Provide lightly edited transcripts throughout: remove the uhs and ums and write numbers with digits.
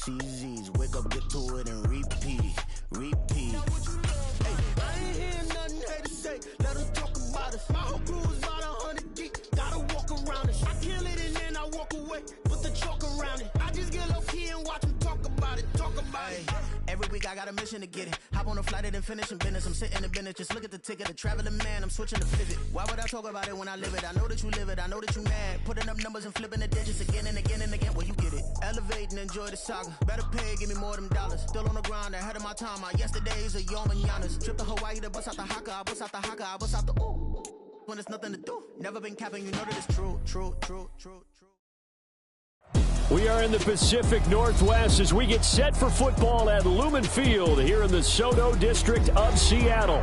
CZs. Wake up, get to it, and repeat. Hey, I ain't hearing nothing haters say. Let them talk about us. My whole crew is about 100 deep. Gotta walk around it. I kill it and then I walk away. Put the chalk around it. I just get low key and watch them talk about it. Every week I got a mission to get it. Hop on a flight and then finish in business. I'm sitting in business. Just look at the ticket. A traveling man. I'm switching to pivot. Why would I talk about it when I live it? I know that you live it. I know that you mad. Putting up numbers and flipping the digits again and again and again. Well, you get it. Elevate and enjoy the saga. Better pay, give me more of them dollars. Still on the grind, ahead of my time. My yesterdays are your mananas. Trip to Hawaii to bust out the haka. I bust out the haka. I bust out the ooh. When there's nothing to do. Never been capping, you know that it's true. We are in the Pacific Northwest as we get set for football at Lumen Field here in the Soto District of Seattle.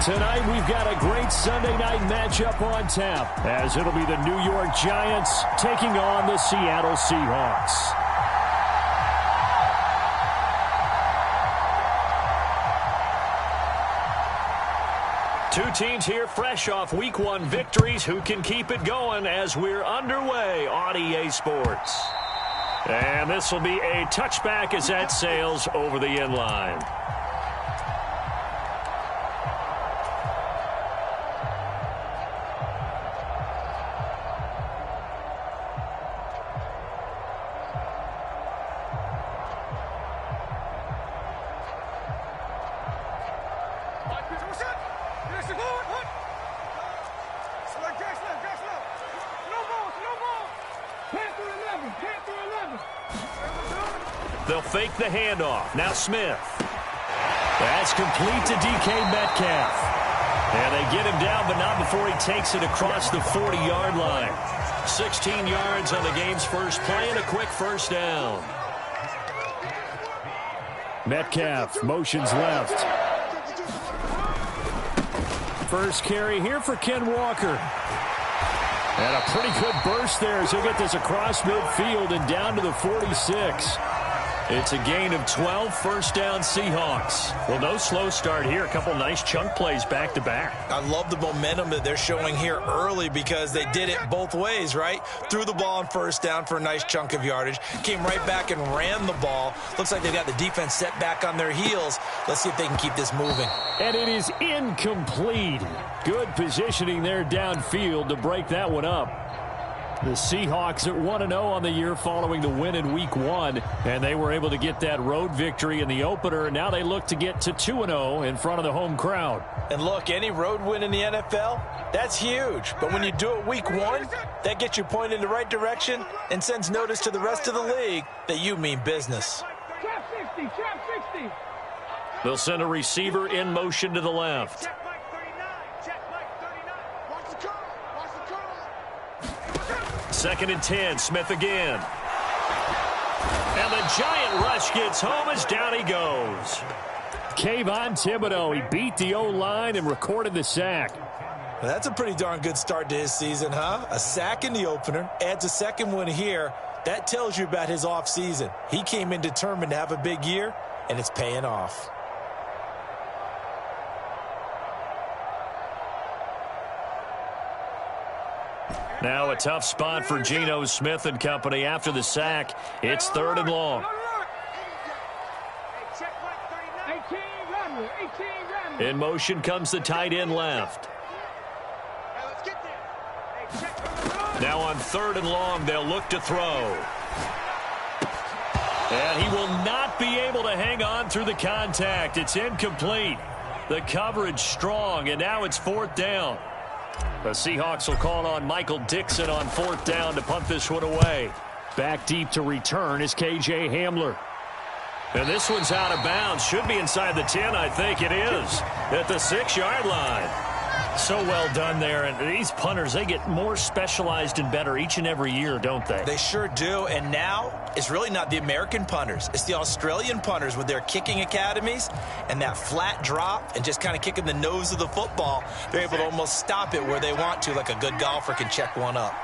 Tonight we've got a great Sunday night matchup on tap as it'll be the New York Giants taking on the Seattle Seahawks. Two teams here fresh off Week 1 victories. Who can keep it going as we're underway on EA Sports? And this will be a touchback as that sails over the end line. They'll fake the handoff. Now Smith. That's complete to DK Metcalf. And they get him down, but not before he takes it across the 40-yard line. 16 yards on the game's first play and a quick first down. Metcalf motions left. First carry here for Ken Walker. And a pretty good burst there as he'll get this across midfield and down to the 46. It's a gain of 12, first down Seahawks. Well, no slow start here. A couple nice chunk plays back-to-back. I love the momentum that they're showing here early because they did it both ways, right? Threw the ball on first down for a nice chunk of yardage. Came right back and ran the ball. Looks like they've got the defense set back on their heels. Let's see if they can keep this moving. And it is incomplete. Good positioning there downfield to break that one up. The Seahawks at 1-0 on the year following the win in Week 1, and they were able to get that road victory in the opener, and now they look to get to 2-0 in front of the home crowd. And look, any road win in the NFL, that's huge. But when you do it Week 1, that gets you pointed in the right direction and sends notice to the rest of the league that you mean business. Trap 60. They'll send a receiver in motion to the left. Second and 10, Smith again. And the giant rush gets home as down he goes. Kayvon Thibodeau, he beat the O-line and recorded the sack. Well, that's a pretty darn good start to his season, huh? A sack in the opener, adds a second one here. That tells you about his offseason. He came in determined to have a big year, and it's paying off. Now a tough spot for Geno Smith and company after the sack. It's 3rd and long. In motion comes the tight end left. Now on 3rd and long, they'll look to throw. And he will not be able to hang on through the contact. It's incomplete. The coverage strong, and now it's 4th down. The Seahawks will call on Michael Dixon on 4th down to punt this one away. Back deep to return is KJ Hamler. And this one's out of bounds. Should be inside the 10, I think it is. At the 6-yard line. So well done there. And these punters, they get more specialized and better each and every year, don't they? They sure do. And now it's really not the American punters. It's the Australian punters with their kicking academies and that flat drop and just kind of kicking the nose of the football. They're able to almost stop it where they want to, like a good golfer can check one up.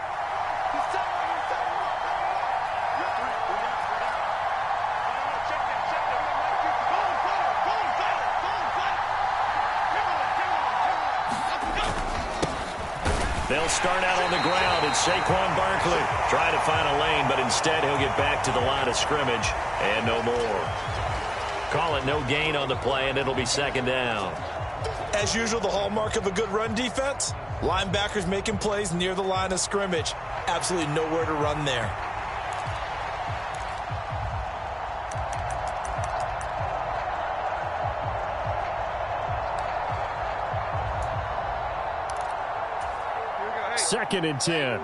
They'll start out on the ground. It's Saquon Barkley trying to find a lane, but instead he'll get back to the line of scrimmage and no more. Call it no gain on the play, and it'll be second down. As usual, the hallmark of a good run defense, linebackers making plays near the line of scrimmage. Absolutely nowhere to run there. Second and 10.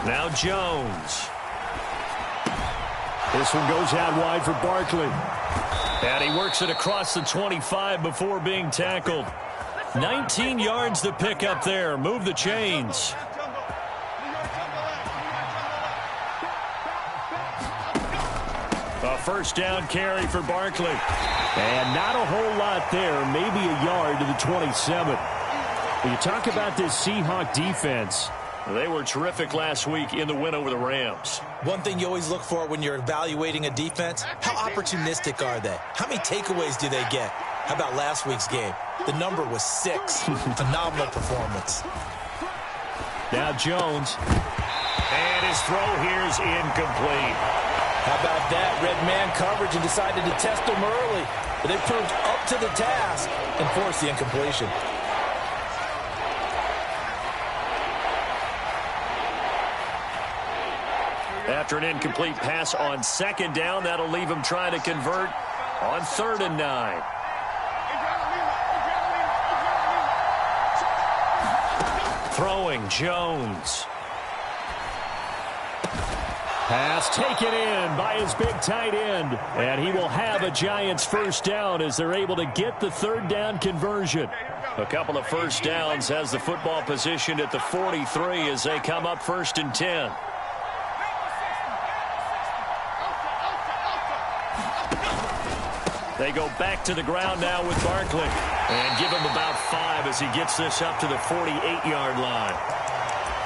Now Jones. This one goes out wide for Barkley. And he works it across the 25 before being tackled. 19 yards to pick up there. Move the chains. A first down carry for Barkley. And not a whole lot there. Maybe a yard to the 27. When you talk about this Seahawk defense, they were terrific last week in the win over the Rams. One thing you always look for when you're evaluating a defense, how opportunistic are they? How many takeaways do they get? How about last week's game? The number was 6. Phenomenal performance. Now Jones. And his throw here is incomplete. How about that? Red man coverage and decided to test him early. But they proved up to the task and forced the incompletion. After an incomplete pass on second down, that'll leave him trying to convert on 3rd and 9. Throwing Jones. Pass taken in by his big tight end. And he will have a Giants first down as they're able to get the 3rd down conversion. A couple of first downs has the football positioned at the 43 as they come up 1st and 10. They go back to the ground now with Barkley. And give him about 5 as he gets this up to the 48-yard line.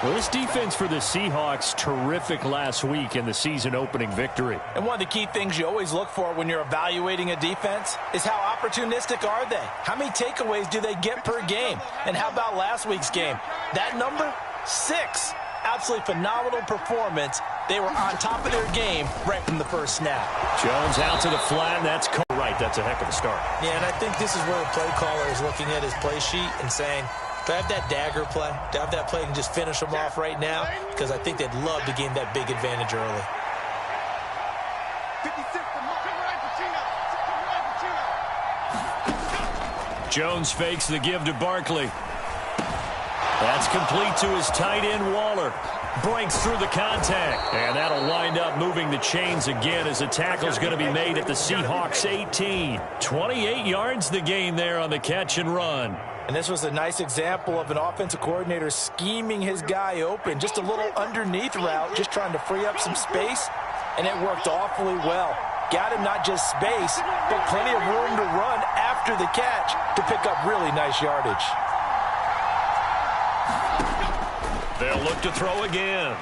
Well, this defense for the Seahawks, terrific last week in the season-opening victory. And one of the key things you always look for when you're evaluating a defense is how opportunistic are they? How many takeaways do they get per game? And how about last week's game? That number, 6. Absolutely phenomenal performance. They were on top of their game right from the first snap. Jones out to the flat, and that's right. That's a heck of a start. Yeah, and I think this is where the play caller is looking at his play sheet and saying, do I have that dagger play? Do I have that play and just finish them off right now? Because I think they'd love to gain that big advantage early. Jones fakes the give to Barkley. That's complete to his tight end, Waller. Breaks through the contact. And that'll wind up moving the chains again as the tackle's going to be made at the Seahawks 18. 28 yards the gain there on the catch and run. And this was a nice example of an offensive coordinator scheming his guy open. Just a little underneath route, just trying to free up some space. And it worked awfully well. Got him not just space, but plenty of room to run after the catch to pick up really nice yardage. They'll look to throw again.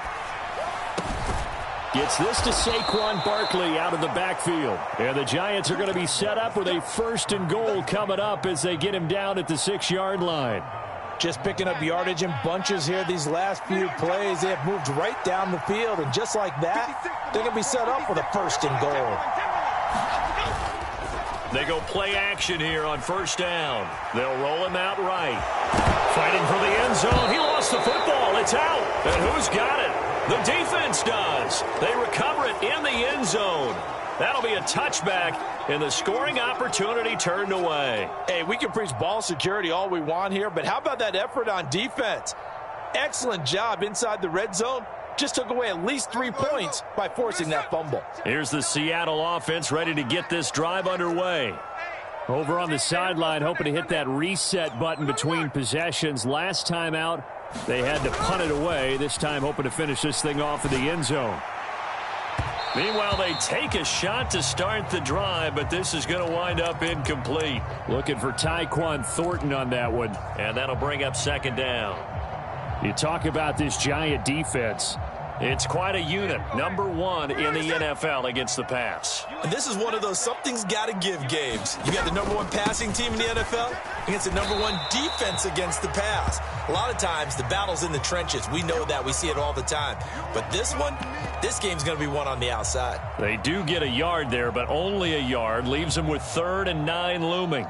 Gets this to Saquon Barkley out of the backfield. And the Giants are going to be set up with a 1st and goal coming up as they get him down at the 6-yard line. Just picking up yardage in bunches here these last few plays. They have moved right down the field, and just like that, they're going to be set up with a 1st and goal. They go play action here on 1st down. They'll roll him out right. Fighting for the end zone. He lost the football. It's out. And who's got it? The defense does. They recover it in the end zone. That'll be a touchback, and the scoring opportunity turned away. Hey, we can preach ball security all we want here, but how about that effort on defense? Excellent job inside the red zone. Just took away at least 3 points by forcing that fumble. Here's the Seattle offense ready to get this drive underway. Over on the sideline, hoping to hit that reset button between possessions. Last time out, they had to punt it away. This time hoping to finish this thing off in the end zone. Meanwhile, they take a shot to start the drive, but this is going to wind up incomplete. Looking for Tyquan Thornton on that one, and that'll bring up 2nd down. You talk about this Giant defense. It's quite a unit. Number 1 in the NFL against the pass. And this is one of those something's got to give games. You got the number 1 passing team in the NFL against the number 1 defense against the pass. A lot of times the battle's in the trenches. We know that. We see it all the time. But this game's going to be won on the outside. They do get a yard there, but only a yard. Leaves them with 3rd and 9 looming.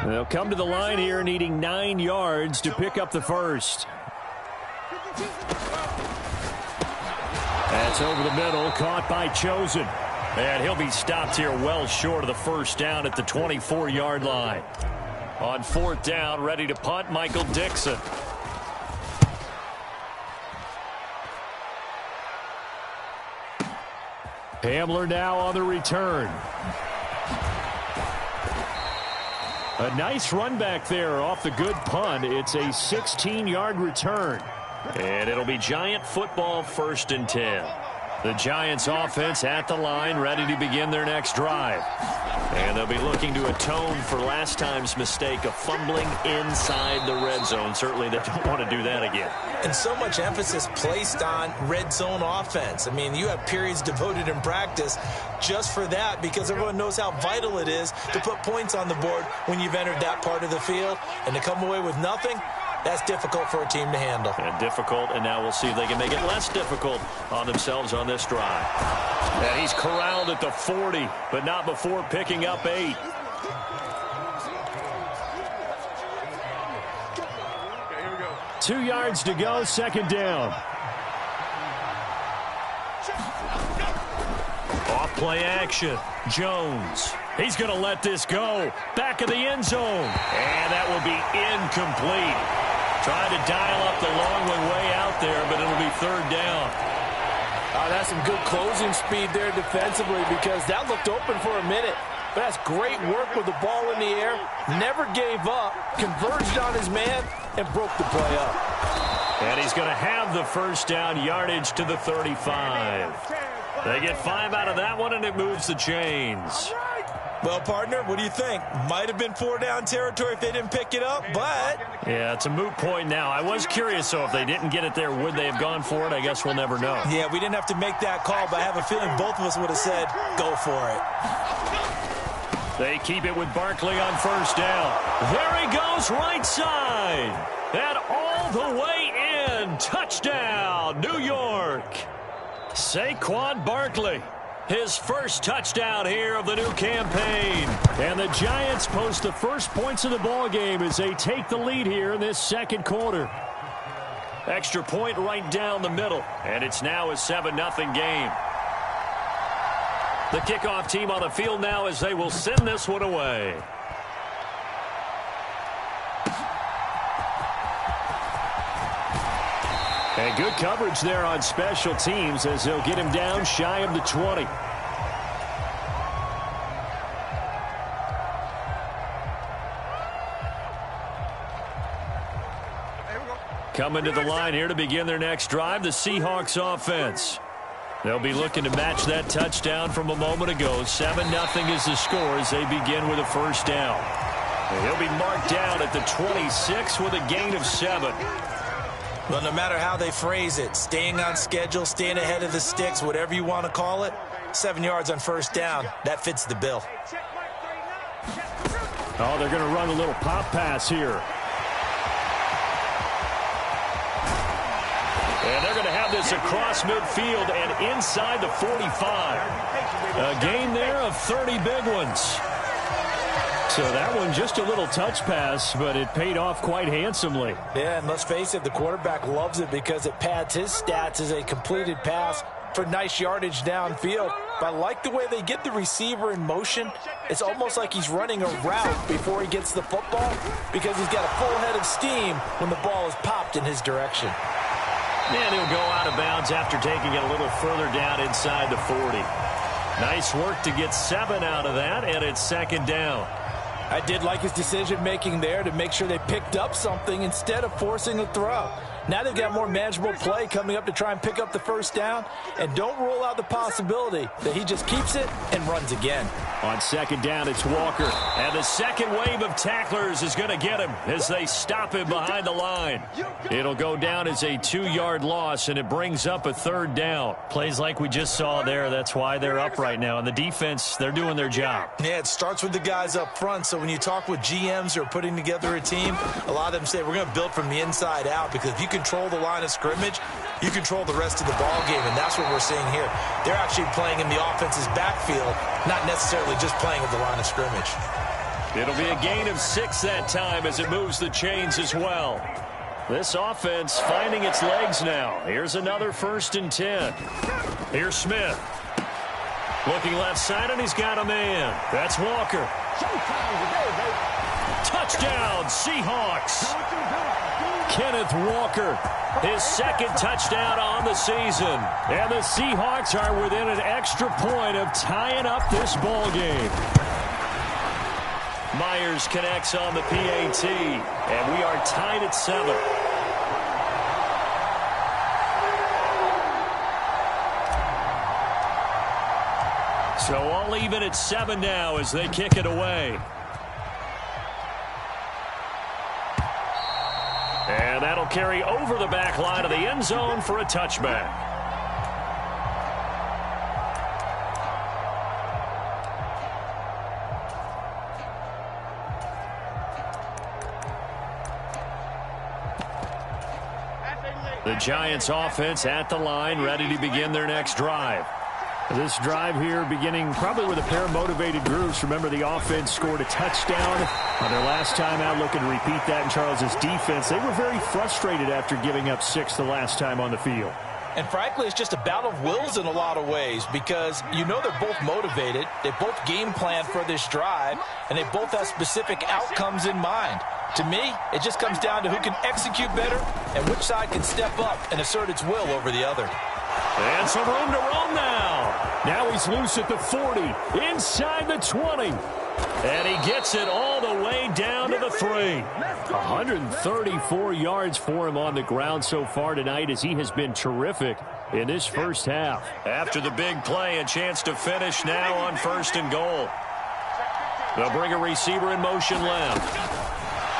They'll come to the line here needing 9 yards to pick up the first. That's over the middle, caught by Chosen. And he'll be stopped here well short of the first down at the 24-yard line. On 4th down, ready to punt, Michael Dixon. Hamler now on the return. A nice run back there off the good punt. It's a 16-yard return. And it'll be Giant football, 1st and 10. The Giants offense at the line, ready to begin their next drive. And they'll be looking to atone for last time's mistake of fumbling inside the red zone. Certainly they don't want to do that again. And so much emphasis placed on red zone offense. I mean, you have periods devoted in practice just for that because everyone knows how vital it is to put points on the board when you've entered that part of the field. And to come away with nothing, that's difficult for a team to handle. And difficult, and now we'll see if they can make it less difficult on themselves on this drive. And he's corralled at the 40, but not before picking up 8. Two yards to go, 2nd down. Off play action. Jones. He's going to let this go. Back of the end zone. And that will be incomplete. Trying to dial up the long one way out there, but it'll be 3rd down. That's some good closing speed there defensively because that looked open for a minute. But that's great work with the ball in the air. Never gave up, converged on his man, and broke the play up. And he's going to have the 1st down, yardage to the 35. They get 5 out of that one, and it moves the chains. Well, partner, what do you think? Might have been 4-down territory if they didn't pick it up, but... Yeah, it's a moot point now. I was curious, so if they didn't get it there, would they have gone for it? I guess we'll never know. Yeah, we didn't have to make that call, but I have a feeling both of us would have said, go for it. They keep it with Barkley on 1st down. There he goes, right side. And all the way in. Touchdown, New York. Saquon Barkley. His first touchdown here of the new campaign. And the Giants post the first points of the ball game as they take the lead here in this 2nd quarter. Extra point right down the middle. And it's now a 7-0 game. The kickoff team on the field now as they will send this one away. And good coverage there on special teams as they'll get him down shy of the 20. Coming to the line here to begin their next drive, the Seahawks offense. They'll be looking to match that touchdown from a moment ago. 7-0 is the score as they begin with a 1st down. And he'll be marked down at the 26 with a gain of 7. Well, no matter how they phrase it, staying on schedule, staying ahead of the sticks, whatever you want to call it, 7 yards on 1st down, that fits the bill. Oh, they're going to run a little pop pass here. And they're going to have this across midfield and inside the 45. A gain there of 30 big ones. So that one just a little touch pass, but it paid off quite handsomely. Yeah, and let's face it, the quarterback loves it because it pads his stats as a completed pass for nice yardage downfield. But I like the way they get the receiver in motion. It's almost like he's running a route before he gets the football because he's got a full head of steam when the ball is popped in his direction. And he'll go out of bounds after taking it a little further down inside the 40. Nice work to get 7 out of that, and it's 2nd down. I did like his decision-making there to make sure they picked up something instead of forcing a throw. Now they've got more manageable play coming up to try and pick up the first down. And don't rule out the possibility that he just keeps it and runs again. On second down, it's Walker. And the second wave of tacklers is going to get him as they stop him behind the line. It'll go down as a 2-yard loss, and it brings up a third down. Plays like we just saw there. That's why they're up right now. And the defense, they're doing their job. Yeah, it starts with the guys up front. So when you talk with GMs who are putting together a team, a lot of them say we're going to build from the inside out, because if you control the line of scrimmage, you control the rest of the ball game, and that's what we're seeing here. They're actually playing in the offense's backfield, not necessarily just playing at the line of scrimmage. It'll be a gain of 6 that time as it moves the chains as well. This offense finding its legs now. Here's another 1st and 10. Here's Smith. Looking left side, and he's got a man. That's Walker. Touchdown, Seahawks. Kenneth Walker, his second touchdown on the season. And the Seahawks are within an extra point of tying up this ball game. Myers connects on the PAT, and we are tied at 7. So all even at 7 now as they kick it away. And that'll carry over the back line of the end zone for a touchback. The Giants offense at the line, ready to begin their next drive. This drive here beginning probably with a pair of motivated groups. Remember, the offense scored a touchdown on their last time out. Looking to repeat that in Charles's defense. They were very frustrated after giving up 6 the last time on the field. And frankly, it's just a battle of wills in a lot of ways, because you know they're both motivated. They both game plan for this drive, and they both have specific outcomes in mind. To me, it just comes down to who can execute better and which side can step up and assert its will over the other. And some room to roam now. Now he's loose at the 40, inside the 20. And he gets it all the way down to the 3. 134 yards for him on the ground so far tonight, as he has been terrific in this first half. After the big play, a chance to finish now on 1st and goal. They'll bring a receiver in motion left.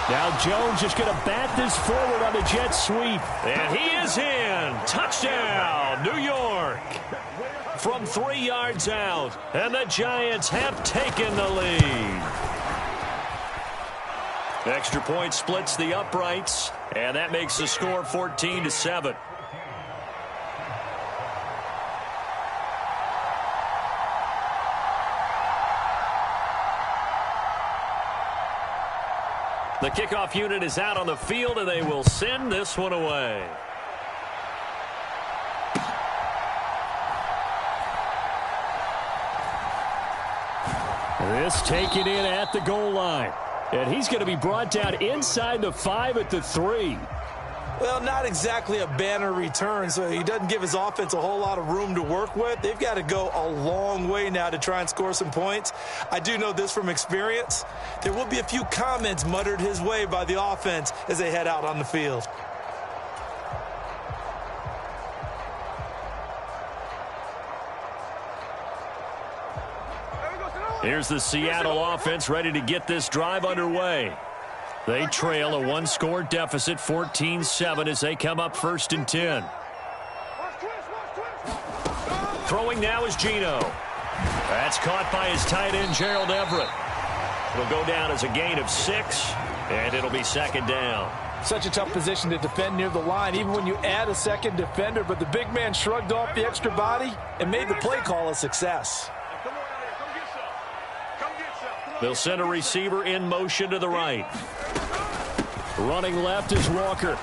Now Jones is going to bat this forward on the jet sweep. And he is in. Touchdown, New York. From 3 yards out. And the Giants have taken the lead. Extra point splits the uprights. And that makes the score 14-7. The kickoff unit is out on the field, and they will send this one away. This taken in at the goal line. And he's going to be brought down inside the 5 at the 3. Well, not exactly a banner return, so he doesn't give his offense a whole lot of room to work with. They've got to go a long way now to try and score some points. I do know this from experience. There will be a few comments muttered his way by the offense as they head out on the field. Here's the Seattle offense ready to get this drive underway. They trail a 1-score deficit, 14-7, as they come up 1st and 10. Throwing now is Geno. That's caught by his tight end, Gerald Everett. It'll go down as a gain of 6, and it'll be 2nd down. Such a tough position to defend near the line, even when you add a second defender, but the big man shrugged off the extra body and made the play call a success. They'll send a receiver in motion to the right. Running left is Walker.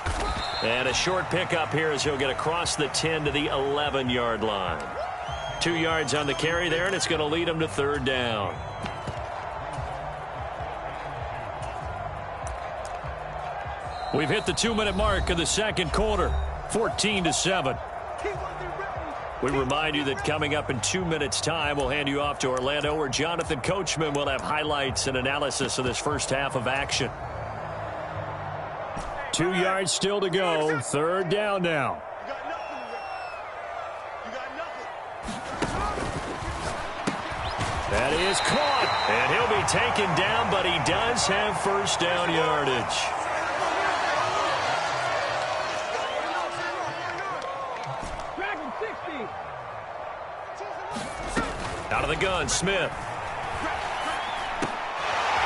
And a short pickup here as he'll get across the 10 to the 11-yard line. 2 yards on the carry there, and it's going to lead him to 3rd down. We've hit the 2-minute mark of the second quarter, 14-7. We remind you that coming up in 2 minutes' time, we'll hand you off to Orlando, where Jonathan Coachman will have highlights and analysis of this first half of action. 2 yards still to go. 3rd down now. That is caught, and he'll be taken down, but he does have first down yardage. Out of the gun, Smith.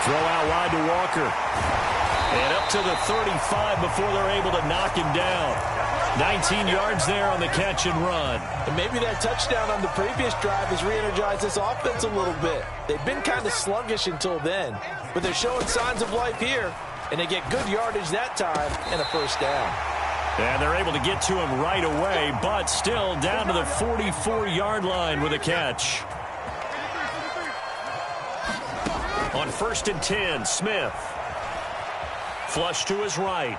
Throw out wide to Walker. And up to the 35 before they're able to knock him down. 19 yards there on the catch and run. And maybe that touchdown on the previous drive has re-energized this offense a little bit. They've been kind of sluggish until then, but they're showing signs of life here, and they get good yardage that time and a first down. And they're able to get to him right away, but still down to the 44-yard line with a catch. On 1st and 10, Smith. Flush to his right.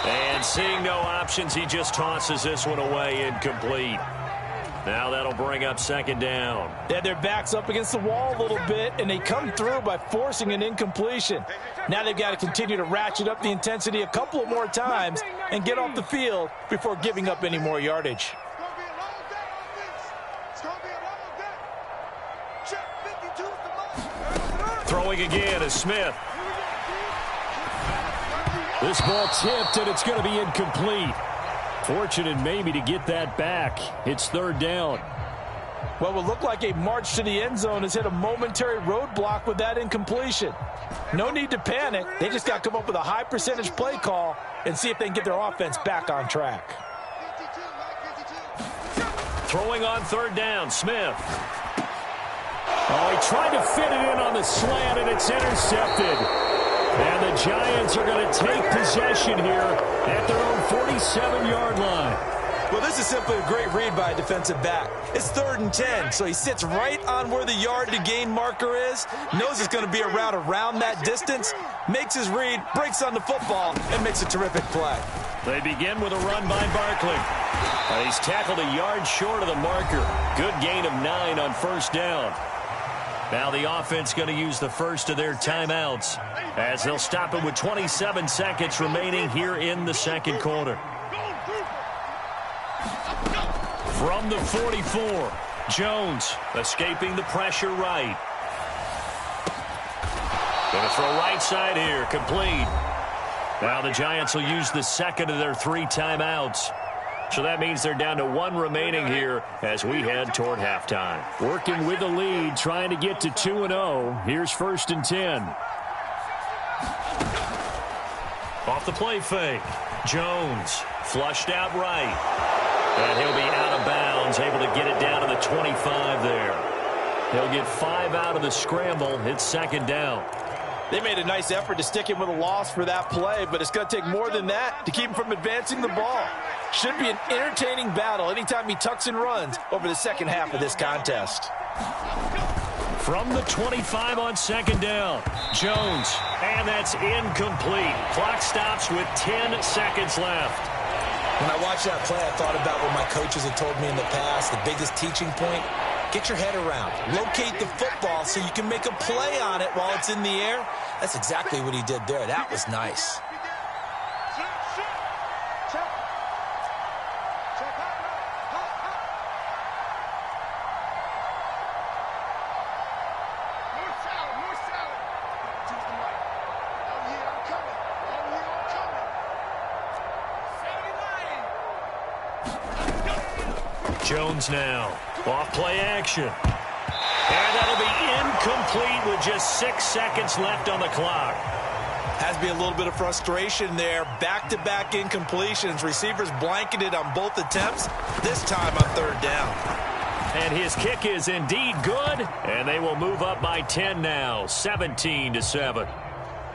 And seeing no options, he just tosses this one away, incomplete. Now that'll bring up 2nd down. They had their backs up against the wall a little bit, and they come through by forcing an incompletion. Now they've got to continue to ratchet up the intensity a couple of more times and get off the field before giving up any more yardage. Throwing again is Smith. This ball tipped, and it's going to be incomplete. Fortunate maybe to get that back. It's 3rd down. What will look like a march to the end zone has hit a momentary roadblock with that incompletion. No need to panic. They just got to come up with a high percentage play call and see if they can get their offense back on track. Throwing on 3rd down, Smith. Oh, he tried to fit it in on the slant, and it's intercepted. And the Giants are going to take possession here at their own 47-yard line. Well, this is simply a great read by a defensive back. It's 3rd and 10, so he sits right on where the yard-to-gain marker is, knows it's going to be a route around that distance, makes his read, breaks on the football, and makes a terrific play. They begin with a run by Barkley. He's tackled a yard short of the marker. Good gain of 9 on 1st down. Now the offense going to use the first of their timeouts as they'll stop it with 27 seconds remaining here in the 2nd quarter. From the 44, Jones escaping the pressure right. Going to throw right side here, complete. Now the Giants will use the 2nd of their 3 timeouts. So that means they're down to 1 remaining here as we head toward halftime. Working with the lead, trying to get to 2-0. Here's 1st and 10. Off the play fake. Jones flushed out right. And he'll be out of bounds, able to get it down to the 25 there. He'll get 5 out of the scramble. It's 2nd down. They made a nice effort to stick him with a loss for that play, but it's going to take more than that to keep him from advancing the ball. Should be an entertaining battle anytime he tucks and runs over the second half of this contest. From the 25 on 2nd down, Jones, and that's incomplete. Clock stops with 10 seconds left. When I watched that play, I thought about what my coaches had told me in the past. The biggest teaching point, get your head around. Locate the football so you can make a play on it while it's in the air. That's exactly what he did there. That was nice. Jones now, off play action. And that'll be incomplete with just 6 seconds left on the clock. Has to be a little bit of frustration there. Back-to-back incompletions. Receivers blanketed on both attempts, this time on 3rd down. And his kick is indeed good, and they will move up by 10 now, 17-7.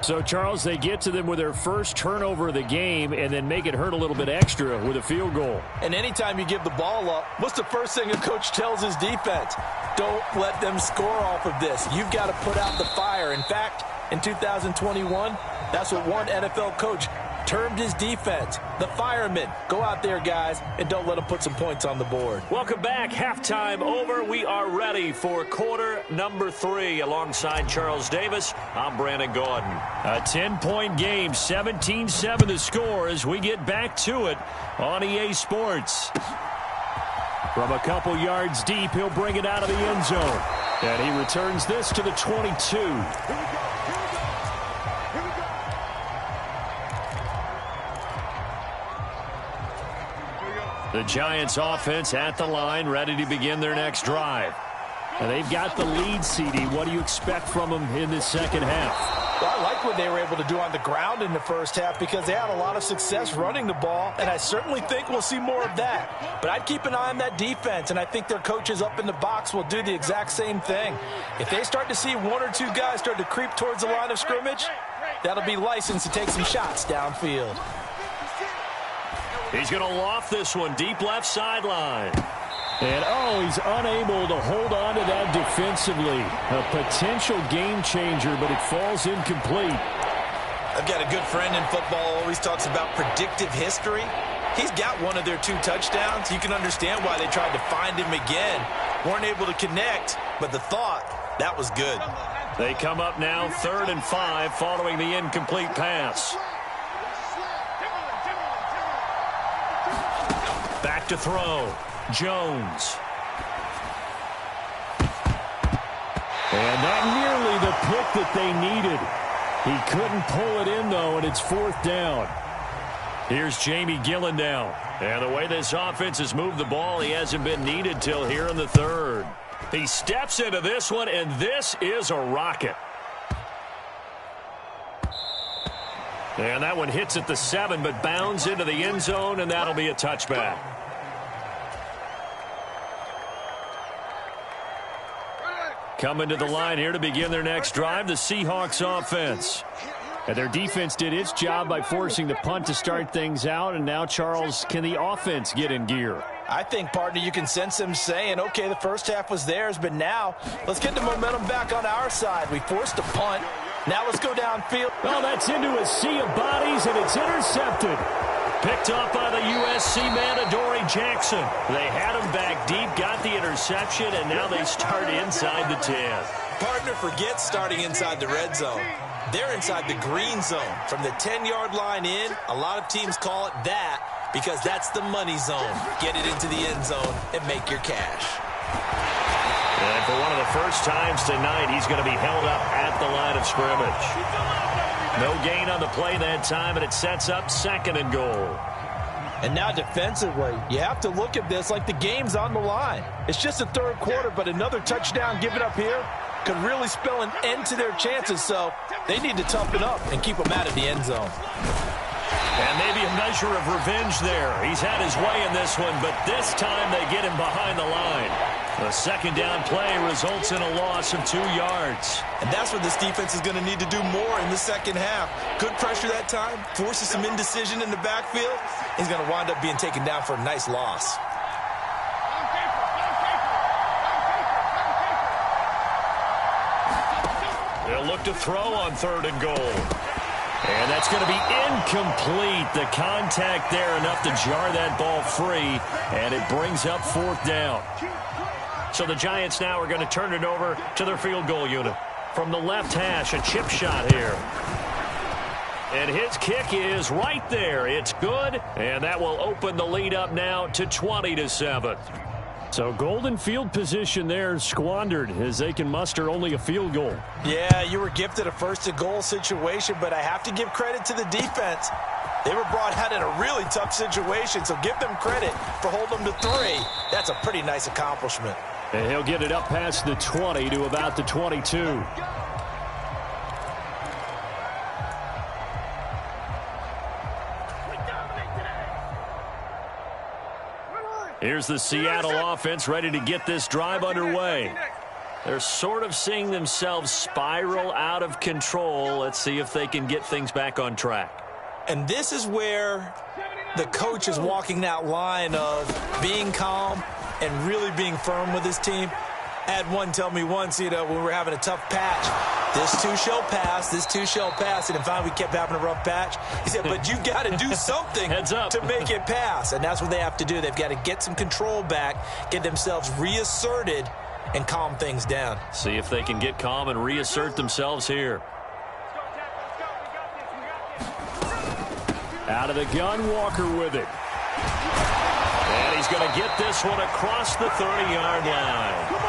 So, Charles, they get to them with their first turnover of the game and then make it hurt a little bit extra with a field goal. And anytime you give the ball up, what's the first thing a coach tells his defense? Don't let them score off of this. You've got to put out the fire. In fact, in 2021, that's what one NFL coach termed his defense the firemen. Go out there, guys, and don't let them put some points on the board. Welcome back. Halftime over. We are ready for quarter number 3. Alongside Charles Davis, I'm Brandon Gaudin. A 10-point game, 17-7 the score as we get back to it on EA Sports. From a couple yards deep, he'll bring it out of the end zone. And he returns this to the 22. The Giants offense at the line, ready to begin their next drive. And they've got the lead, CD. What do you expect from them in this second half? Well, I like what they were able to do on the ground in the first half because they had a lot of success running the ball, and I certainly think we'll see more of that. But I'd keep an eye on that defense, and I think their coaches up in the box will do the exact same thing. If they start to see one or two guys start to creep towards the line of scrimmage, that'll be licensed to take some shots downfield. He's going to loft this one deep left sideline. And, he's unable to hold on to that defensively. A potential game changer, but it falls incomplete. I've got a good friend in football, always talks about predictive history. He's got one of their 2 touchdowns. You can understand why they tried to find him again. Weren't able to connect, but the thought, that was good. They come up now 3rd and 5 following the incomplete pass. Back to throw. Jones. And not nearly the pick that they needed. He couldn't pull it in, though, and it's 4th down. Here's Jamie Gillen now. And the way this offense has moved the ball, he hasn't been needed till here in the 3rd. He steps into this one, and this is a rocket. And that one hits at the 7, but bounds into the end zone, and that'll be a touchback. Coming to the line here to begin their next drive, the Seahawks offense. And their defense did its job by forcing the punt to start things out. And now, Charles, can the offense get in gear? I think, partner, you can sense them saying, okay, the first half was theirs, but now let's get the momentum back on our side. We forced a punt. Now let's go downfield. Well, that's into a sea of bodies, and it's intercepted. Picked off by the USC man, Adoree Jackson. They had him back deep, got the interception, and now they start inside the 10. Partner, forget starting inside the red zone. They're inside the green zone. From the 10-yard line in, a lot of teams call it that because that's the money zone. Get it into the end zone and make your cash. And for one of the first times tonight, he's going to be held up at the line of scrimmage. No gain on the play that time, and it sets up 2nd and goal. And now defensively, you have to look at this like the game's on the line. It's just the 3rd quarter, but another touchdown given up here could really spell an end to their chances, so they need to toughen up and keep them out of the end zone. And maybe a measure of revenge there. He's had his way in this one, but this time they get him behind the line. The 2nd down play results in a loss of 2 yards. And that's what this defense is going to need to do more in the second half. Good pressure that time, forces some indecision in the backfield. He's going to wind up being taken down for a nice loss. They'll look to throw on 3rd and goal. And that's going to be incomplete. The contact there enough to jar that ball free, and it brings up 4th down. So the Giants now are going to turn it over to their field goal unit. From the left hash, a chip shot here. And his kick is right there. It's good, and that will open the lead up now to 20-7. So golden field position there squandered as they can muster only a field goal. Yeah, you were gifted a 1st and goal situation, but I have to give credit to the defense. They were brought out in a really tough situation, so give them credit for holding them to 3. That's a pretty nice accomplishment. And he'll get it up past the 20 to about the 22. Here's the Seattle offense ready to get this drive underway. They're sort of seeing themselves spiral out of control. Let's see if they can get things back on track. And this is where the coach is walking that line of being calm and really being firm with his team. I had one tell me once, when we were having a tough patch, this too shall pass, this too shall pass. And finally we kept having a rough patch. He said, but you got to do something to make it pass. And that's what they have to do. They've got to get some control back, get themselves reasserted, and calm things down. See if they can get calm and reassert themselves here. Out of the gun, Walker with it. And he's going to get this one across the 30-yard line.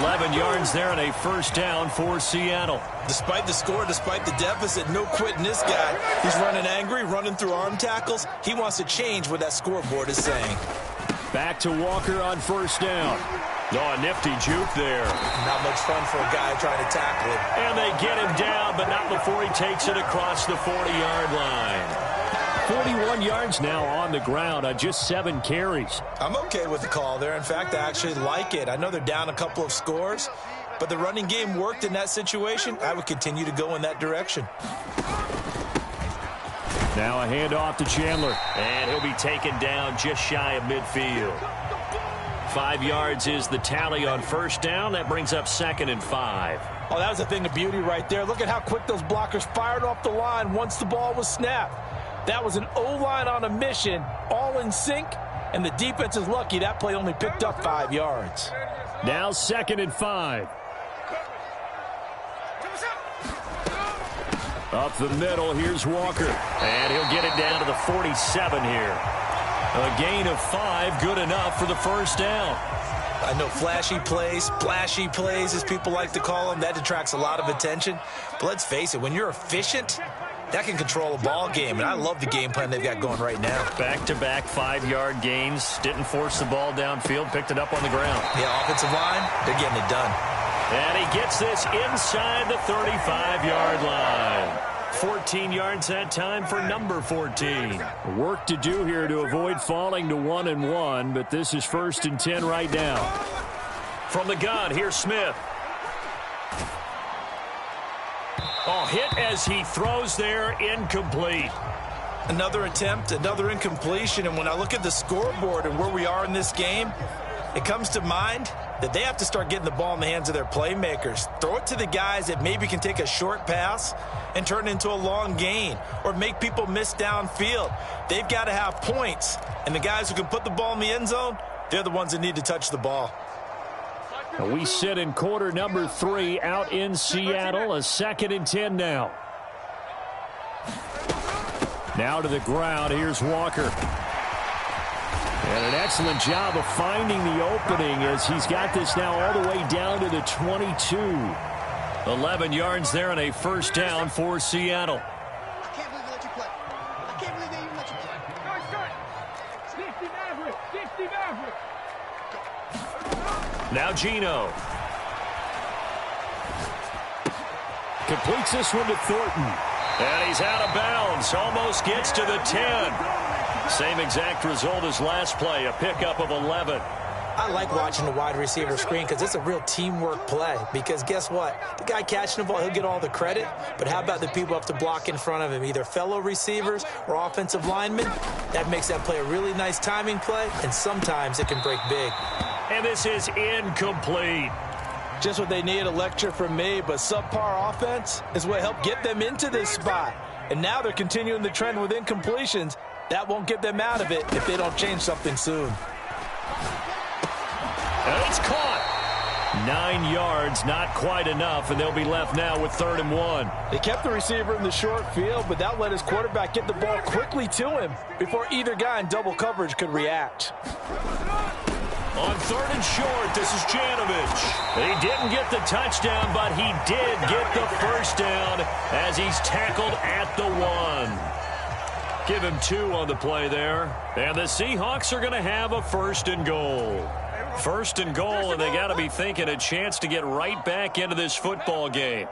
11 yards there and a first down for Seattle. Despite the score, despite the deficit, no quitting this guy. He's running angry, running through arm tackles. He wants to change what that scoreboard is saying. Back to Walker on first down. Oh, a nifty juke there. Not much fun for a guy trying to tackle him. And they get him down, but not before he takes it across the 40-yard line. 41 yards now on the ground on just 7 carries. I'm okay with the call there. In fact, I actually like it. I know they're down a couple of scores, but the running game worked in that situation. I would continue to go in that direction. Now a handoff to Chandler, and he'll be taken down just shy of midfield. 5 yards is the tally on first down. That brings up 2nd and 5. Oh, that was a thing of beauty right there. Look at how quick those blockers fired off the line once the ball was snapped. That was an O-line on a mission, all in sync, and the defense is lucky that play only picked up 5 yards. Now 2nd and 5. Up the middle, here's Walker. And he'll get it down to the 47 here. A gain of 5, good enough for the first down. I know flashy plays, splashy plays, as people like to call them, that attracts a lot of attention. But let's face it, when you're efficient, that can control a ball game, and I love the game plan they've got going right now. Back-to-back 5-yard gains. Didn't force the ball downfield, picked it up on the ground. Yeah, offensive line, they're getting it done. And he gets this inside the 35-yard line. 14 yards that time for number 14. Work to do here to avoid falling to 1-1, but this is 1st and 10 right now. From the gun, here's Smith. Oh, hit as he throws there, incomplete. Another attempt, another incompletion, and when I look at the scoreboard and where we are in this game, it comes to mind that they have to start getting the ball in the hands of their playmakers. Throw it to the guys that maybe can take a short pass and turn it into a long gain or make people miss downfield. They've got to have points, and the guys who can put the ball in the end zone, they're the ones that need to touch the ball. We sit in quarter number 3 out in Seattle. A 2nd and 10 now. Now to the ground. Here's Walker. And an excellent job of finding the opening as he's got this now all the way down to the 22. 11 yards there and a first down for Seattle. I can't believe they let you play. I can't believe they even let you play. 60 Maverick. 60 Maverick. Now Gino. Completes this one to Thornton. And he's out of bounds. Almost gets to the 10. Same exact result as last play. A pickup of 11. I like watching the wide receiver screen because it's a real teamwork play. Because guess what? The guy catching the ball, he'll get all the credit. But how about the people who have to block in front of him, either fellow receivers or offensive linemen? That makes that play a really nice timing play, and sometimes it can break big. And this is incomplete. Just what they need, a lecture from me, but subpar offense is what helped get them into this spot. And now they're continuing the trend with incompletions. That won't get them out of it if they don't change something soon. And it's caught. 9 yards, not quite enough, and they'll be left now with 3rd and 1. They kept the receiver in the short field, but that let his quarterback get the ball quickly to him before either guy in double coverage could react. On 3rd and short, this is Janovich. He didn't get the touchdown, but he did get the first down as he's tackled at the 1. Give him 2 on the play there. And the Seahawks are going to have a 1st and goal. 1st and goal, and they got to be thinking a chance to get right back into this football game.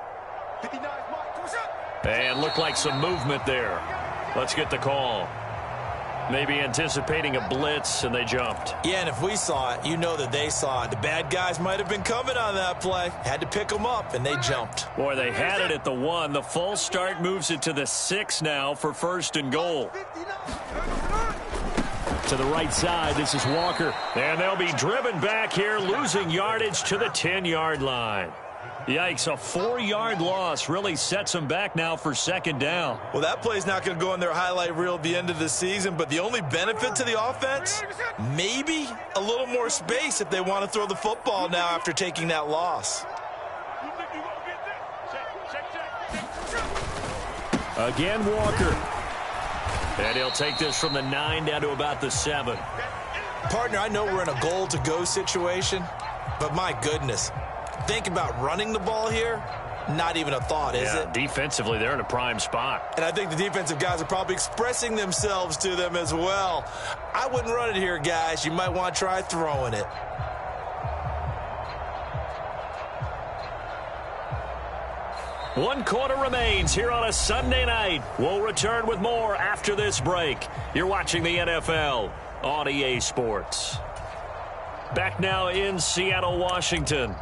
And looked like some movement there. Let's get the call. Maybe anticipating a blitz, and they jumped. Yeah, and if we saw it, you know that they saw it. The bad guys might have been coming on that play. Had to pick them up, and they jumped. Boy, they had it at the 1. The false start moves it to the 6 now for 1st and goal. To the right side, this is Walker. And they'll be driven back here, losing yardage to the 10-yard line. Yikes, a 4-yard loss really sets them back now for second down. Well, that play's not going to go in their highlight reel at the end of the season, but the only benefit to the offense, maybe a little more space if they want to throw the football now after taking that loss. Again, Walker. And he'll take this from the 9 down to about the 7. Partner, I know we're in a goal-to-go situation, but my goodness, think about running the ball here. Not even a thought, is it? Defensively, they're in a prime spot. And I think the defensive guys are probably expressing themselves to them as well. I wouldn't run it here, guys. You might want to try throwing it. One quarter remains here on a Sunday night. We'll return with more after this break. You're watching the NFL on EA Sports. Back now in Seattle, Washington.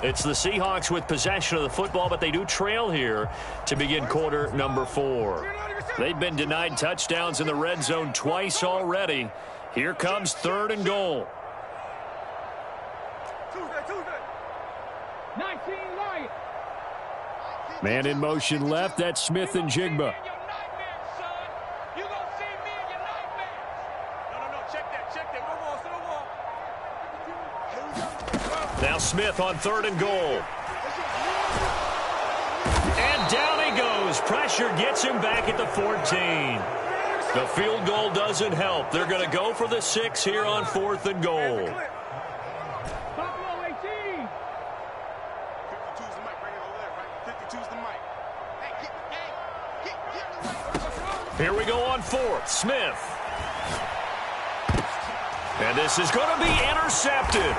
It's the Seahawks with possession of the football, but they do trail here to begin quarter number 4. They've been denied touchdowns in the red zone twice already. Here comes 3rd and goal. Man in motion left. That's Smith and Jigba. Now Smith on 3rd and goal. And down he goes. Pressure gets him back at the 14. The field goal doesn't help. They're going to go for the 6 here on 4th and goal. Here we go on 4th. Smith. And this is going to be intercepted.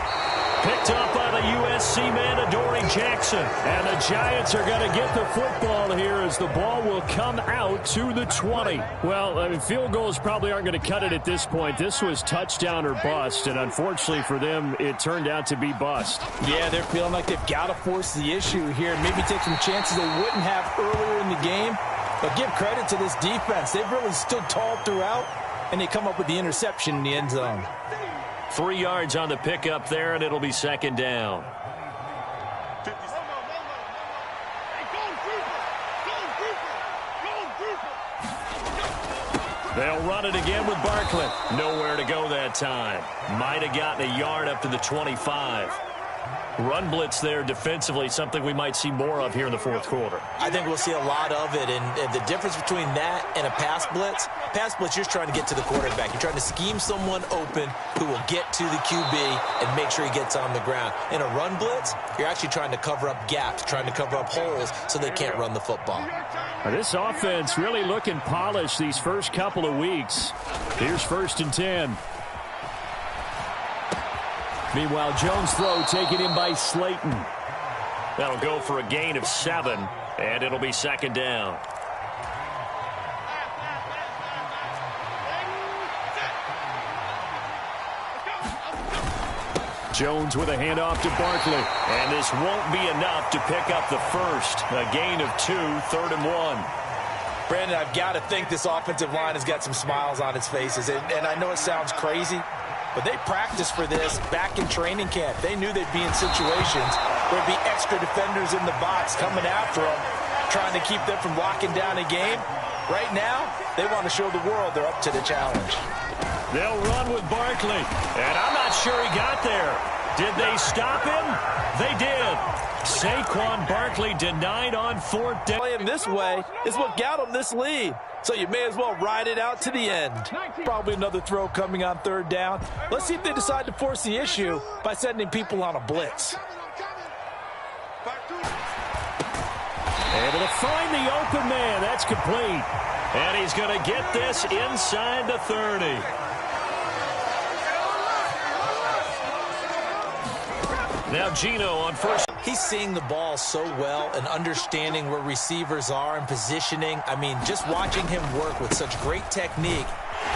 Picked up by the USC man, Adoree Jackson. And the Giants are going to get the football here as the ball will come out to the 20. Well, I mean, field goals probably aren't going to cut it at this point. This was touchdown or bust, and unfortunately for them, it turned out to be bust. Yeah, they're feeling like they've got to force the issue here and maybe take some chances they wouldn't have earlier in the game. But give credit to this defense. They've really stood tall throughout, and they come up with the interception in the end zone. 3 yards on the pickup there, and it'll be second down. They'll run it again with Barkley. Nowhere to go that time. Might have gotten a yard up to the 25. Run blitz there defensively, something we might see more of here in the 4th quarter. I think we'll see a lot of it, and the difference between that and a pass blitz, you're trying to get to the quarterback. You're trying to scheme someone open who will get to the QB and make sure he gets on the ground. In a run blitz, you're actually trying to cover up gaps, trying to cover up holes so they can't run the football. Now this offense really looking polished these first couple of weeks. Here's 1st and 10. Meanwhile, Jones' throw taken in by Slayton. That'll go for a gain of 7, and it'll be second down. Jones with a handoff to Barkley, and this won't be enough to pick up the first. A gain of 2, 3rd and 1. Brandon, I've got to think this offensive line has got some smiles on its faces, and I know it sounds crazy, but they practiced for this back in training camp. They knew they'd be in situations where there'd be extra defenders in the box coming after them, trying to keep them from locking down a game. Right now, they want to show the world they're up to the challenge. They'll run with Barkley, and I'm not sure he got there. Did they stop him? They did. Saquon Barkley denied on 4th down. Playing this way is what got them this lead. So you may as well ride it out to the end. Probably another throw coming on 3rd down. Let's see if they decide to force the issue by sending people on a blitz. Able to find the open man. That's complete. And he's going to get this inside the 30. Now Gino on 1st. He's seeing the ball so well and understanding where receivers are and positioning. I mean, just watching him work with such great technique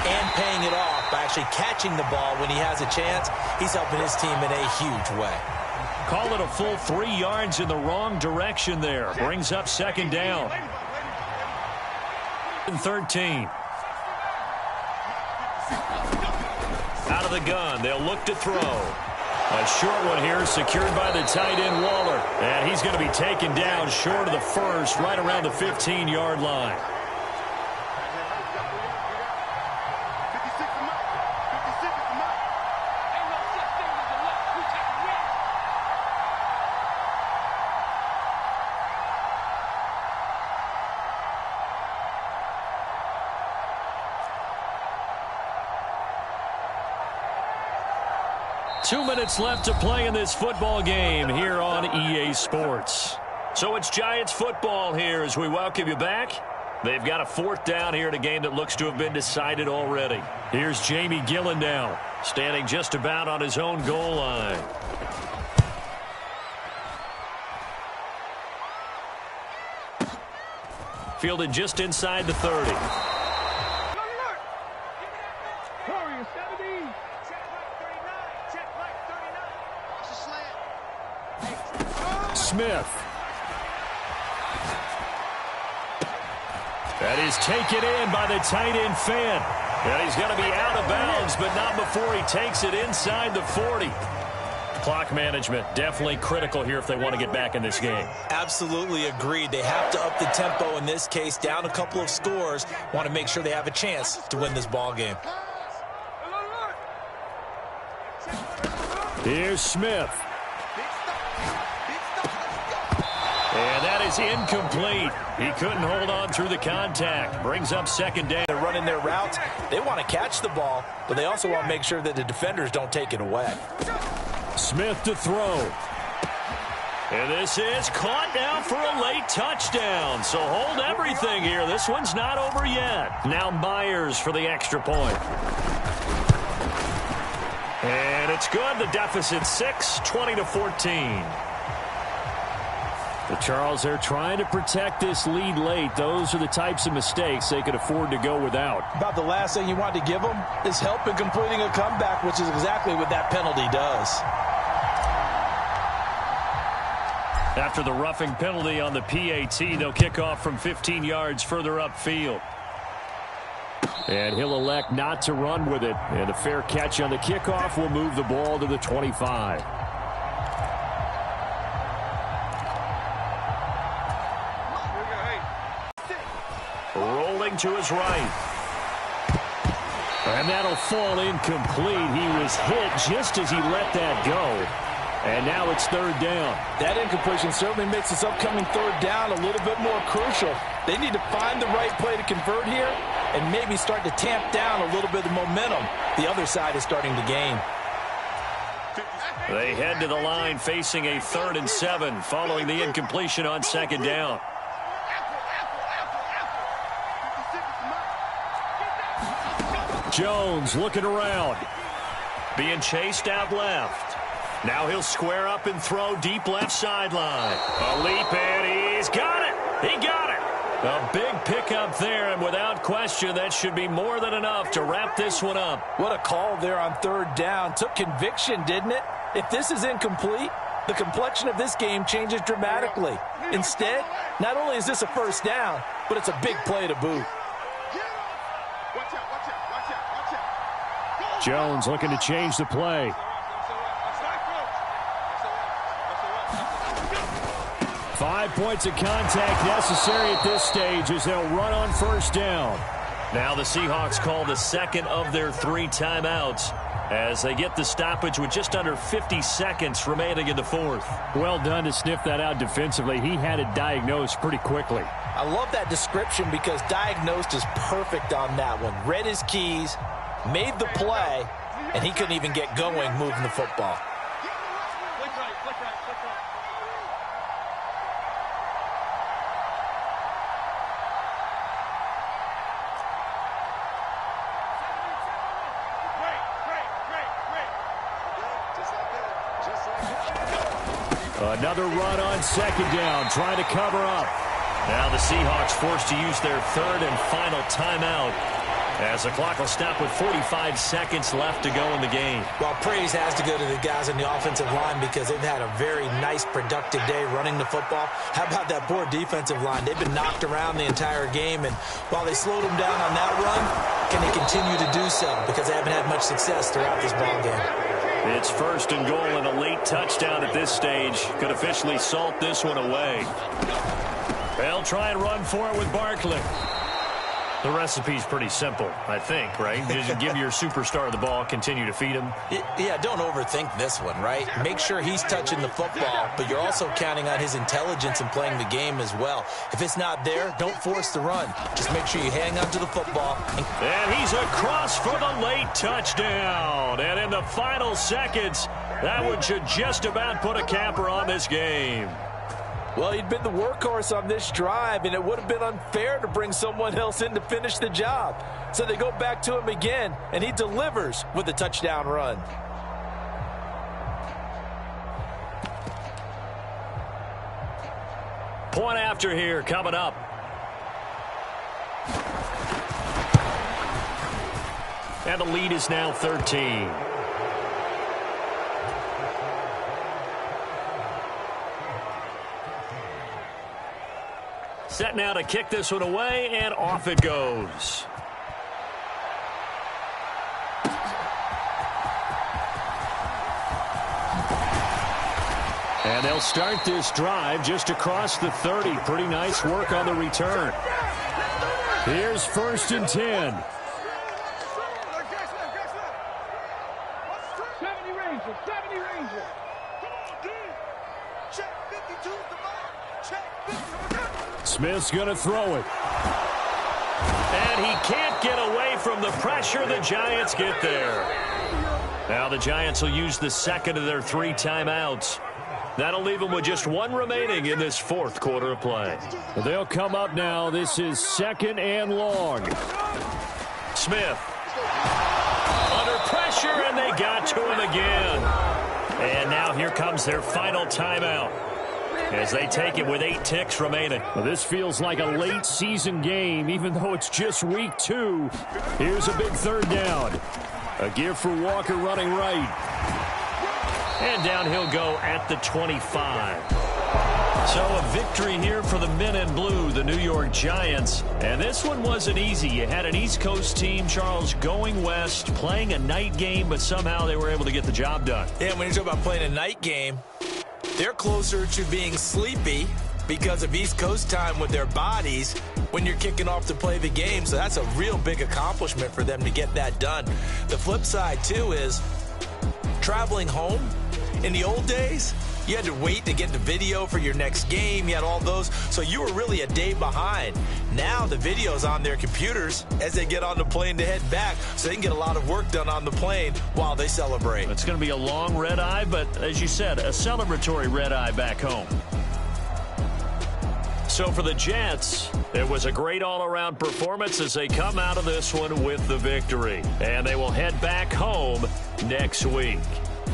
and paying it off by actually catching the ball when he has a chance, he's helping his team in a huge way. Call it a full 3 yards in the wrong direction there. Brings up second down. 13. Out of the gun, they'll look to throw. A short one here, secured by the tight end Waller. And he's going to be taken down short of the first, right around the 15-yard line. Two minutes left to play in this football game here on EA Sports. So it's Giants football here as we welcome you back. They've got a fourth down here in a game that looks to have been decided already. Here's Jamie Gillen now, standing just about on his own goal line. Fielded just inside the 30. Smith. That is taken in by the tight end Fan. And he's going to be out of bounds, but not before he takes it inside the 40. Clock management definitely critical here if they want to get back in this game. Absolutely agreed. They have to up the tempo in this case, down a couple of scores. Want to make sure they have a chance to win this ball game. Here's Smith. And that is incomplete. He couldn't hold on through the contact. Brings up second down. They're running their routes. They want to catch the ball, but they also want to make sure that the defenders don't take it away. Smith to throw. And this is caught now for a late touchdown. So hold everything here. This one's not over yet. Now Myers for the extra point. And it's good. The deficit 6, 20-14. The Charles, they're trying to protect this lead late. Those are the types of mistakes they could afford to go without. About the last thing you want to give them is help in completing a comeback, which is exactly what that penalty does. After the roughing penalty on the PAT, they'll kick off from 15 yards further upfield. And he'll elect not to run with it. And a fair catch on the kickoff will move the ball to the 25. Rolling to his right. And that'll fall incomplete. He was hit just as he let that go. And now it's third down. That incompletion certainly makes this upcoming third down a little bit more crucial. They need to find the right play to convert here and maybe start to tamp down a little bit of momentum the other side is starting to gain. They head to the line facing a 3rd and 7 following the incompletion on second down. Jones looking around. Being chased out left. Now he'll square up and throw deep left sideline. A leap, and he's got it. He got it. A big pickup there, and without question, that should be more than enough to wrap this one up. What a call there on third down. Took conviction, didn't it? If this is incomplete, the complexion of this game changes dramatically. Instead, not only is this a first down, but it's a big play to boot. Jones looking to change the play. 5 points of contact necessary at this stage as they'll run on first down. Now the Seahawks call the second of their 3 timeouts as they get the stoppage with just under 50 seconds remaining in the fourth. Well done to sniff that out defensively. He had it diagnosed pretty quickly. I love that description because diagnosed is perfect on that one. Read his keys, made the play, and he couldn't even get going moving the football. Another run on second down, trying to cover up. Now the Seahawks forced to use their 3rd and final timeout As the clock will stop with 45 seconds left to go in the game. Well, praise has to go to the guys on the offensive line because they've had a very nice, productive day running the football. How about that poor defensive line? They've been knocked around the entire game, and while they slowed them down on that run, can they continue to do so? Because they haven't had much success throughout this ball game. It's first and goal, and a late touchdown at this stage could officially salt this one away. They'll try and run for it with Barkley. The recipe's pretty simple, I think, right? Just give your superstar the ball, continue to feed him. Yeah, don't overthink this one, right? Make sure he's touching the football, but you're also counting on his intelligence in playing the game as well. If it's not there, don't force the run. Just make sure you hang on to the football. And he's across for the late touchdown. And in the final seconds, that one should just about put a capper on this game. Well, he'd been the workhorse on this drive, and it would have been unfair to bring someone else in to finish the job. So they go back to him again, and he delivers with a touchdown run. Point after here coming up. And the lead is now 13. Set now to kick this one away, and off it goes. And they'll start this drive just across the 30. Pretty nice work on the return. Here's 1st and 10. 70 Rangers, 70 Rangers. Check 52 the ball. Check 52. Smith's going to throw it. And he can't get away from the pressure. The Giants get there. Now the Giants will use the second of their 3 timeouts. That'll leave them with just 1 remaining in this 4th quarter of play. They'll come up now. This is 2nd and long. Smith under pressure, and they got to him again. And now here comes their final timeout as they take it with 8 ticks remaining. Well, this feels like a late season game, even though it's just week 2. Here's a big 3rd down. A give for Walker running right. And down he'll go at the 25. So a victory here for the men in blue, the New York Giants. And this one wasn't easy. You had an East Coast team, Charles, going west, playing a night game, but somehow they were able to get the job done. Yeah, when you talk about playing a night game, they're closer to being sleepy because of East Coast time with their bodies when you're kicking off to play the game. So that's a real big accomplishment for them to get that done. The flip side, too, is traveling home. In the old days, you had to wait to get the video for your next game. You had all those. So you were really a day behind. Now the video's on their computers as they get on the plane to head back, so they can get a lot of work done on the plane while they celebrate. It's going to be a long red eye, but as you said, a celebratory red eye back home. So for the Jets, it was a great all-around performance as they come out of this one with the victory. And they will head back home next week.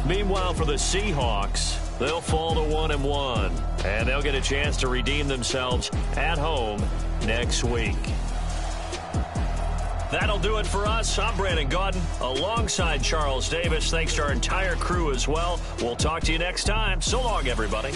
Meanwhile, for the Seahawks, they'll fall to 1-1, and they'll get a chance to redeem themselves at home next week. That'll do it for us. I'm Brandon Gaudin alongside Charles Davis. Thanks to our entire crew as well. We'll talk to you next time. So long, everybody.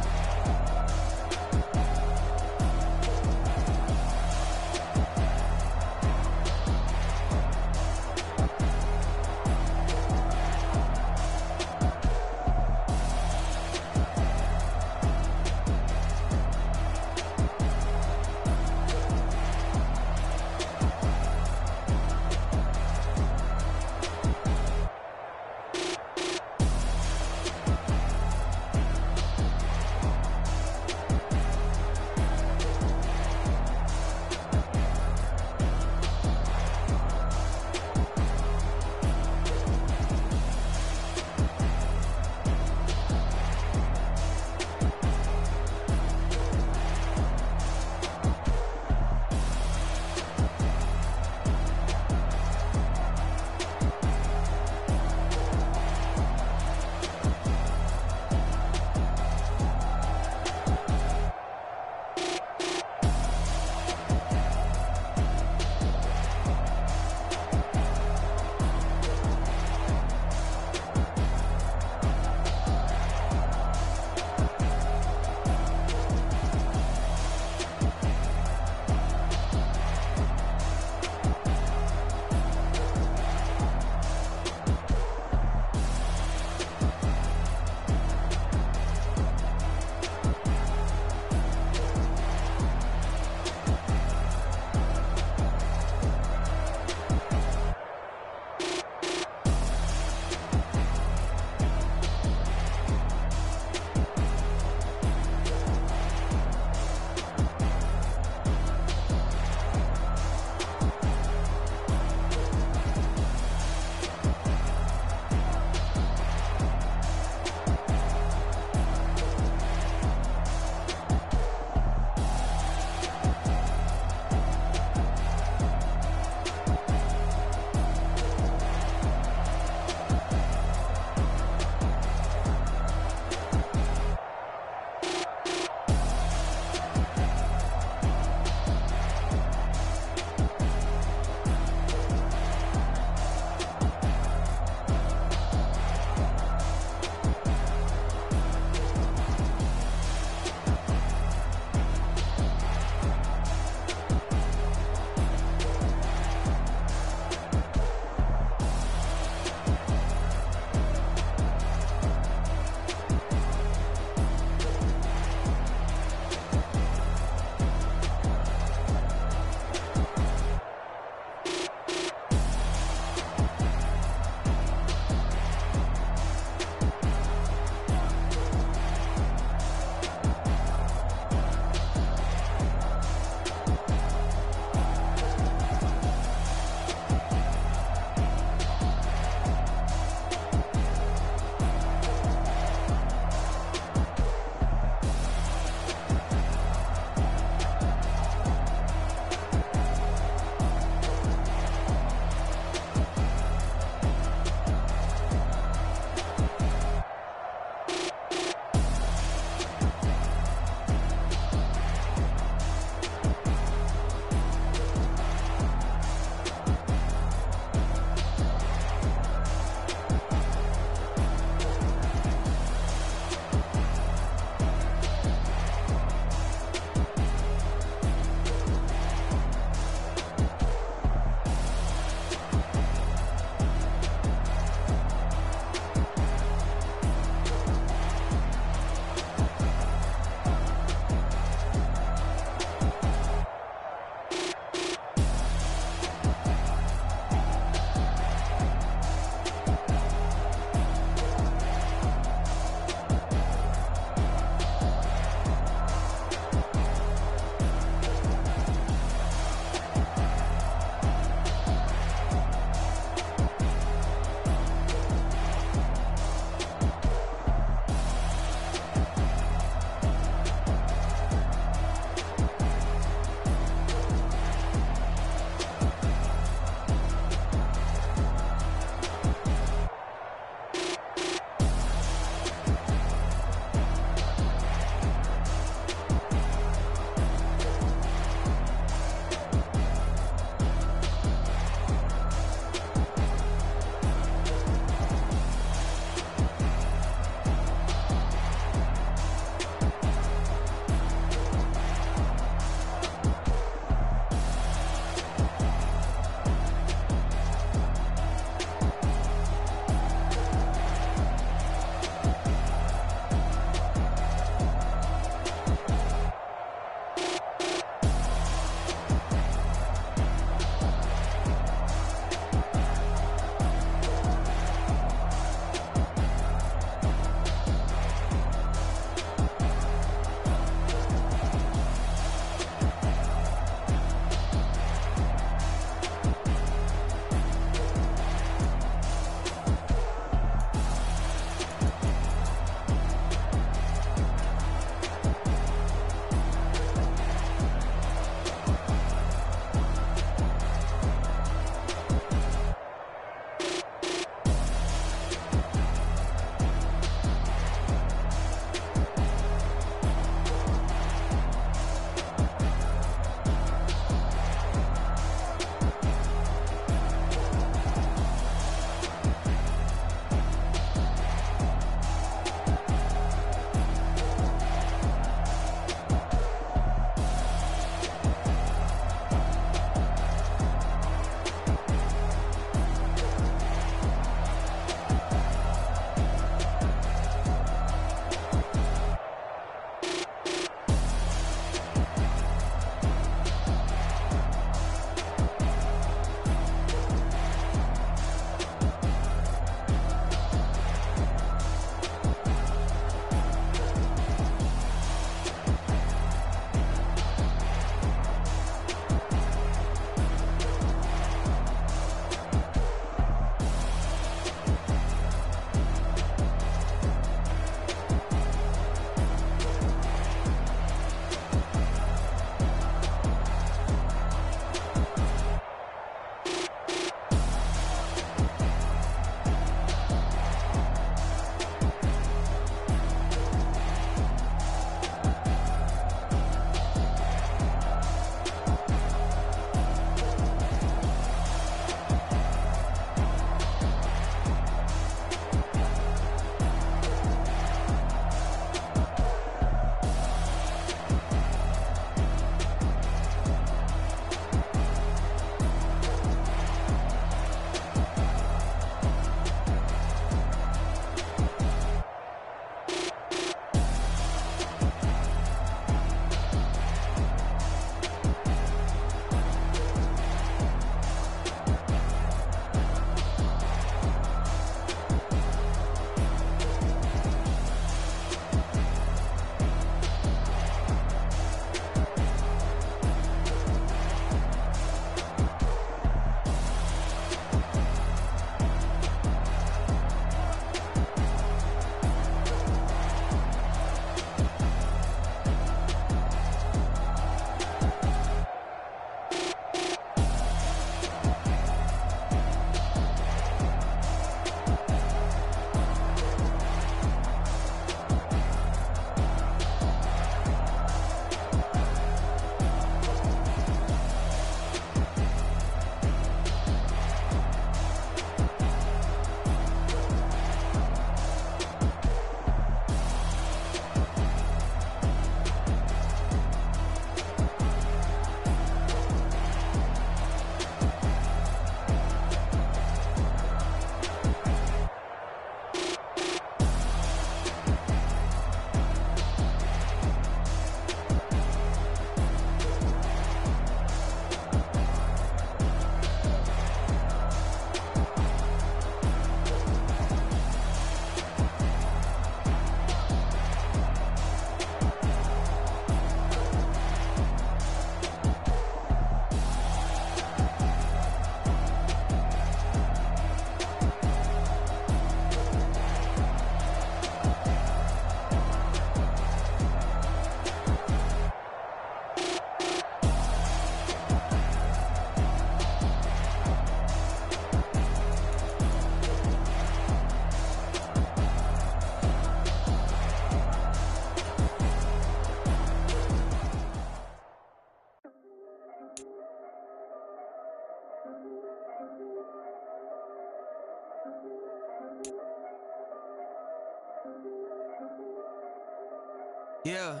Yeah.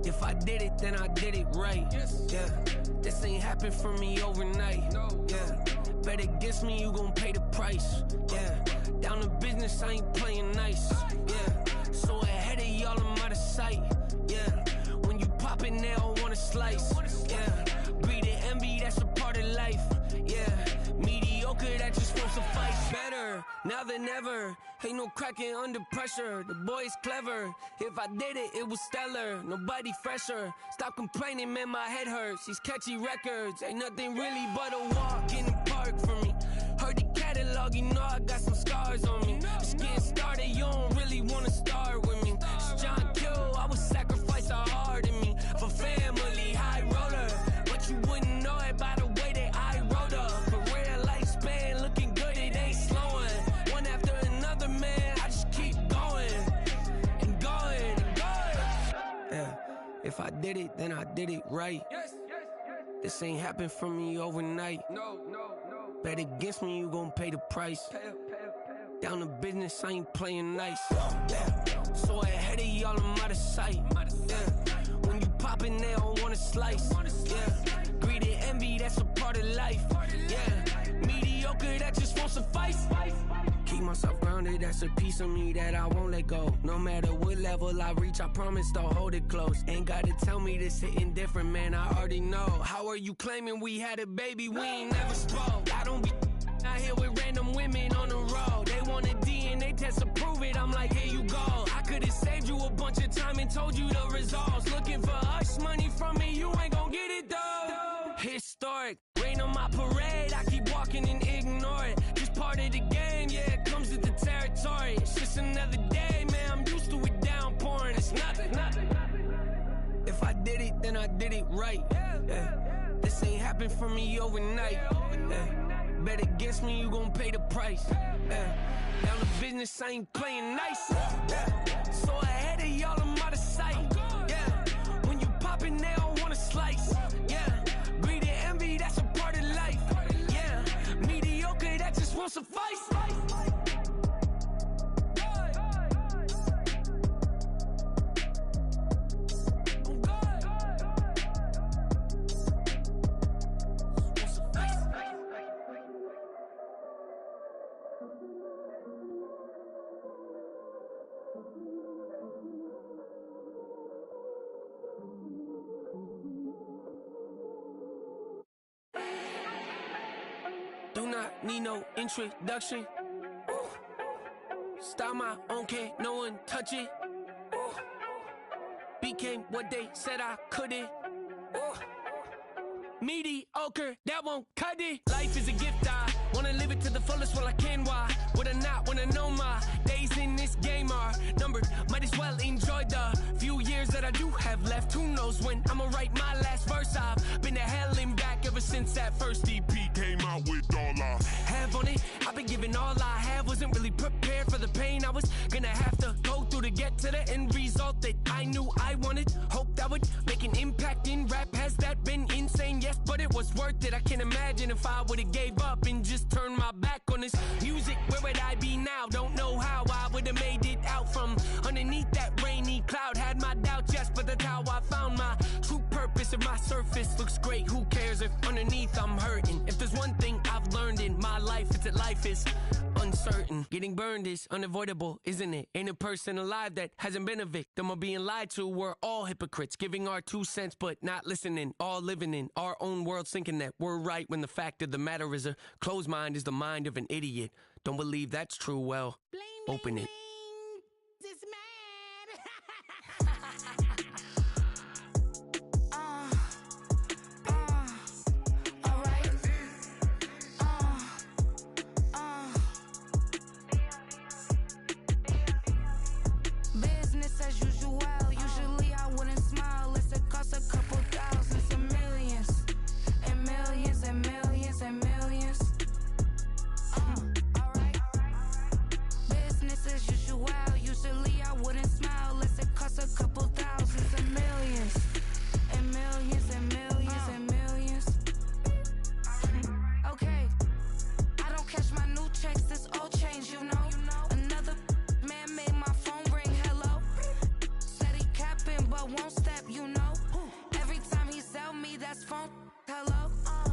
If I did it, then I did it right. Yeah. This ain't happened for me overnight. Yeah. Bet against me, you gon' pay the price. Yeah. Down to business, I ain't playing nice. Yeah. So ahead of y'all, I'm out of sight. Yeah. When you poppin', they don't wanna slice. Yeah. Greed and envy, that's a part of life. Yeah. Mediocre, that just won't suffice. Better now than ever. Ain't no cracking under pressure. The boy is clever. If I did it, it was stellar. Nobody fresher. Stop complaining, man, my head hurts. These catchy records ain't nothing really but a walk in the park for me. Heard the catalog, you know I got some scars on me. Just getting started, you don't really wanna start with me. It's John Kill, I would sacrifice a heart in me for family, high roller. But you wouldn't know it by the way that I wrote up. Career lifespan looking good, it ain't slowing. One after another, man, I just keep going and going and going. Yeah, if I did it, then I did it right. This ain't happened for me overnight. Bet against me, you gon' pay the price. Down to business, I ain't playing nice. Yeah. So ahead of y'all, I'm out of sight. Yeah. When you poppin', they don't wanna slice. Yeah. Greed and envy, that's a part of life. Yeah. Mediocre, that just won't suffice. Keep myself grounded, that's a piece of me that I won't let go. No matter what level I reach, I promise to hold it close. Ain't gotta tell me this hitting different, man, I already know. How are you claiming we had a baby, we ain't never spoke? I don't be out here with random women on the road. They want a DNA test to prove it, I'm like, here you go. I could've saved you a bunch of time and told you the results. Looking for hush money from me, you ain't gon' get it though. Historic, rain on my parade, I keep walking and ignore it. Just part of the game, yeah, it comes with the territory. It's just another day, man, I'm used to it downpouring. It's nothing. If I did it, then I did it right. Yeah. This ain't happened for me overnight. Yeah. Bet against me, you gon' pay the price. Yeah. Down to business, I ain't playing nice. Yeah. So ahead of y'all, I'm out of sight. Yeah. When you poppin', they don't wanna slice. Yeah. Greed and envy, that's a part of life. Yeah. Mediocre, that just won't suffice. Do not need no introduction. Ooh. Style my own, can't no one touch it. Ooh. Became what they said I couldn't. Ooh. Mediocre, that won't cut it. Life is a gift, I wanna live it to the fullest while I can. Why would I not wanna know my days in this game are numbered? Might as well enjoy the few years that I do have left. Who knows when I'ma write my last verse? I've been to hell and back ever since that first EP came out with all I have on it. I've been giving all I have, wasn't really prepared for the pain I was gonna have to go through to get to the end result that I knew I wanted. Hope that would make an impact in rap. Has that been insane? Yes, but it was worth it. I can't imagine if I would've gave up and just turned my back on this music. Where would I be now? Don't know how I would've made it out from underneath that rainy cloud. Had my doubts, yes, but that's how I found my true purpose. If my surface looks great, who cares if underneath I'm hurting? If there's one thing I've learned in my life, it's that life is uncertain. Getting burned is unavoidable, isn't it? Ain't a person alive that hasn't been a victim of being lied to. We're all hypocrites, giving our 2 cents but not listening. All living in our own world, thinking that we're right when the fact of the matter is a closed mind is the mind of an idiot. Don't believe that's true, well, open it. This mad. Business as usual. Usually I wouldn't smile unless it costs a couple thousands and millions and millions and millions and millions. Alright. Business as usual. but won't step, you know. Every time he sell me, that's phone. Hello,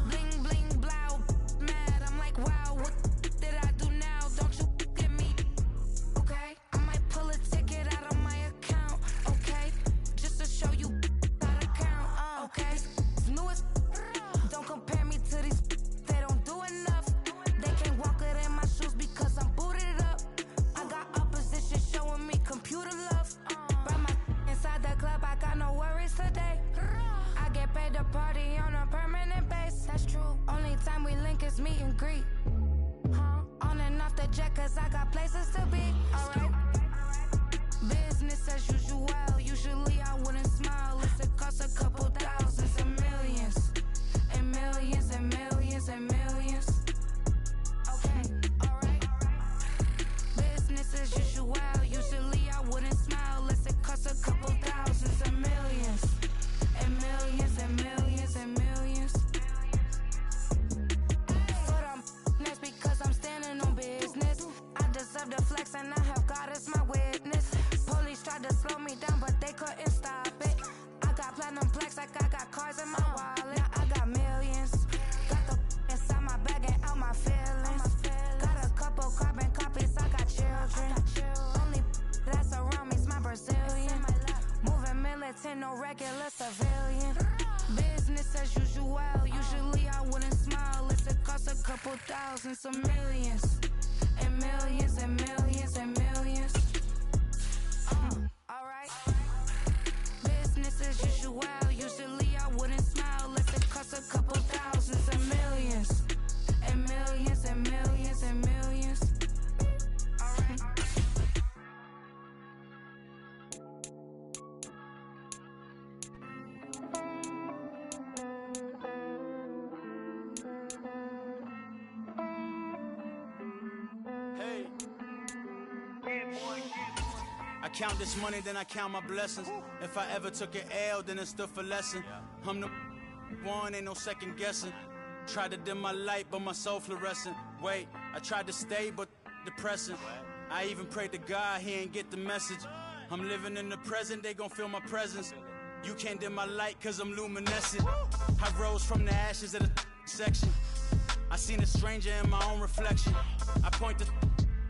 bling bling blow, mad. I'm like, wow, what did I do now? Don't you get me? Okay, I might pull a ticket out of my account. Okay, just to show you how to count. Okay, new as don't compare me to these. They don't do enough. They can't walk it in my shoes because I'm booted up. I got opposition showing me computer love. Brought my inside the club, I got no worries today. I get paid to party on a permanent base. That's true. Only time we link is meet and greet. On and off the jet, cause I got places to be. Alright. Business as usual. Usually I wouldn't smile. It costs a couple thousands and millions. And millions and millions and millions. Okay, alright. Business as usual. Usually I wouldn't smile. It costs a couple thousands and millions. And millions and millions and millions. But I'm next because I'm standing on business. I deserve the flex and I have God as my witness. Police tried to slow me down but they couldn't stop it. I got platinum plaques like I got cars in my wallet. Now I got millions. Got the inside my bag and out my feelings. Got a couple carbon copies, I got children. Only that's around me's my Brazilian. Moving militant, no regular civilian. Business as usual. Usually I wouldn't smile. It costs a couple thousands of millions. And millions and millions and millions. Alright. Business as usual. Usually I wouldn't smile. It costs a couple thousands of millions. And millions and millions and millions. Alright. I count this money, then I count my blessings. If I ever took an L, then it stood for lesson. I'm the one, ain't no second guessing. Tried to dim my light, but my soul fluorescent. Wait, I tried to stay, but depressing. I even prayed to God, he ain't get the message. I'm living in the present, they gon' feel my presence. You can't dim my light, cause I'm luminescent. I rose from the ashes of the section. I seen a stranger in my own reflection. I point the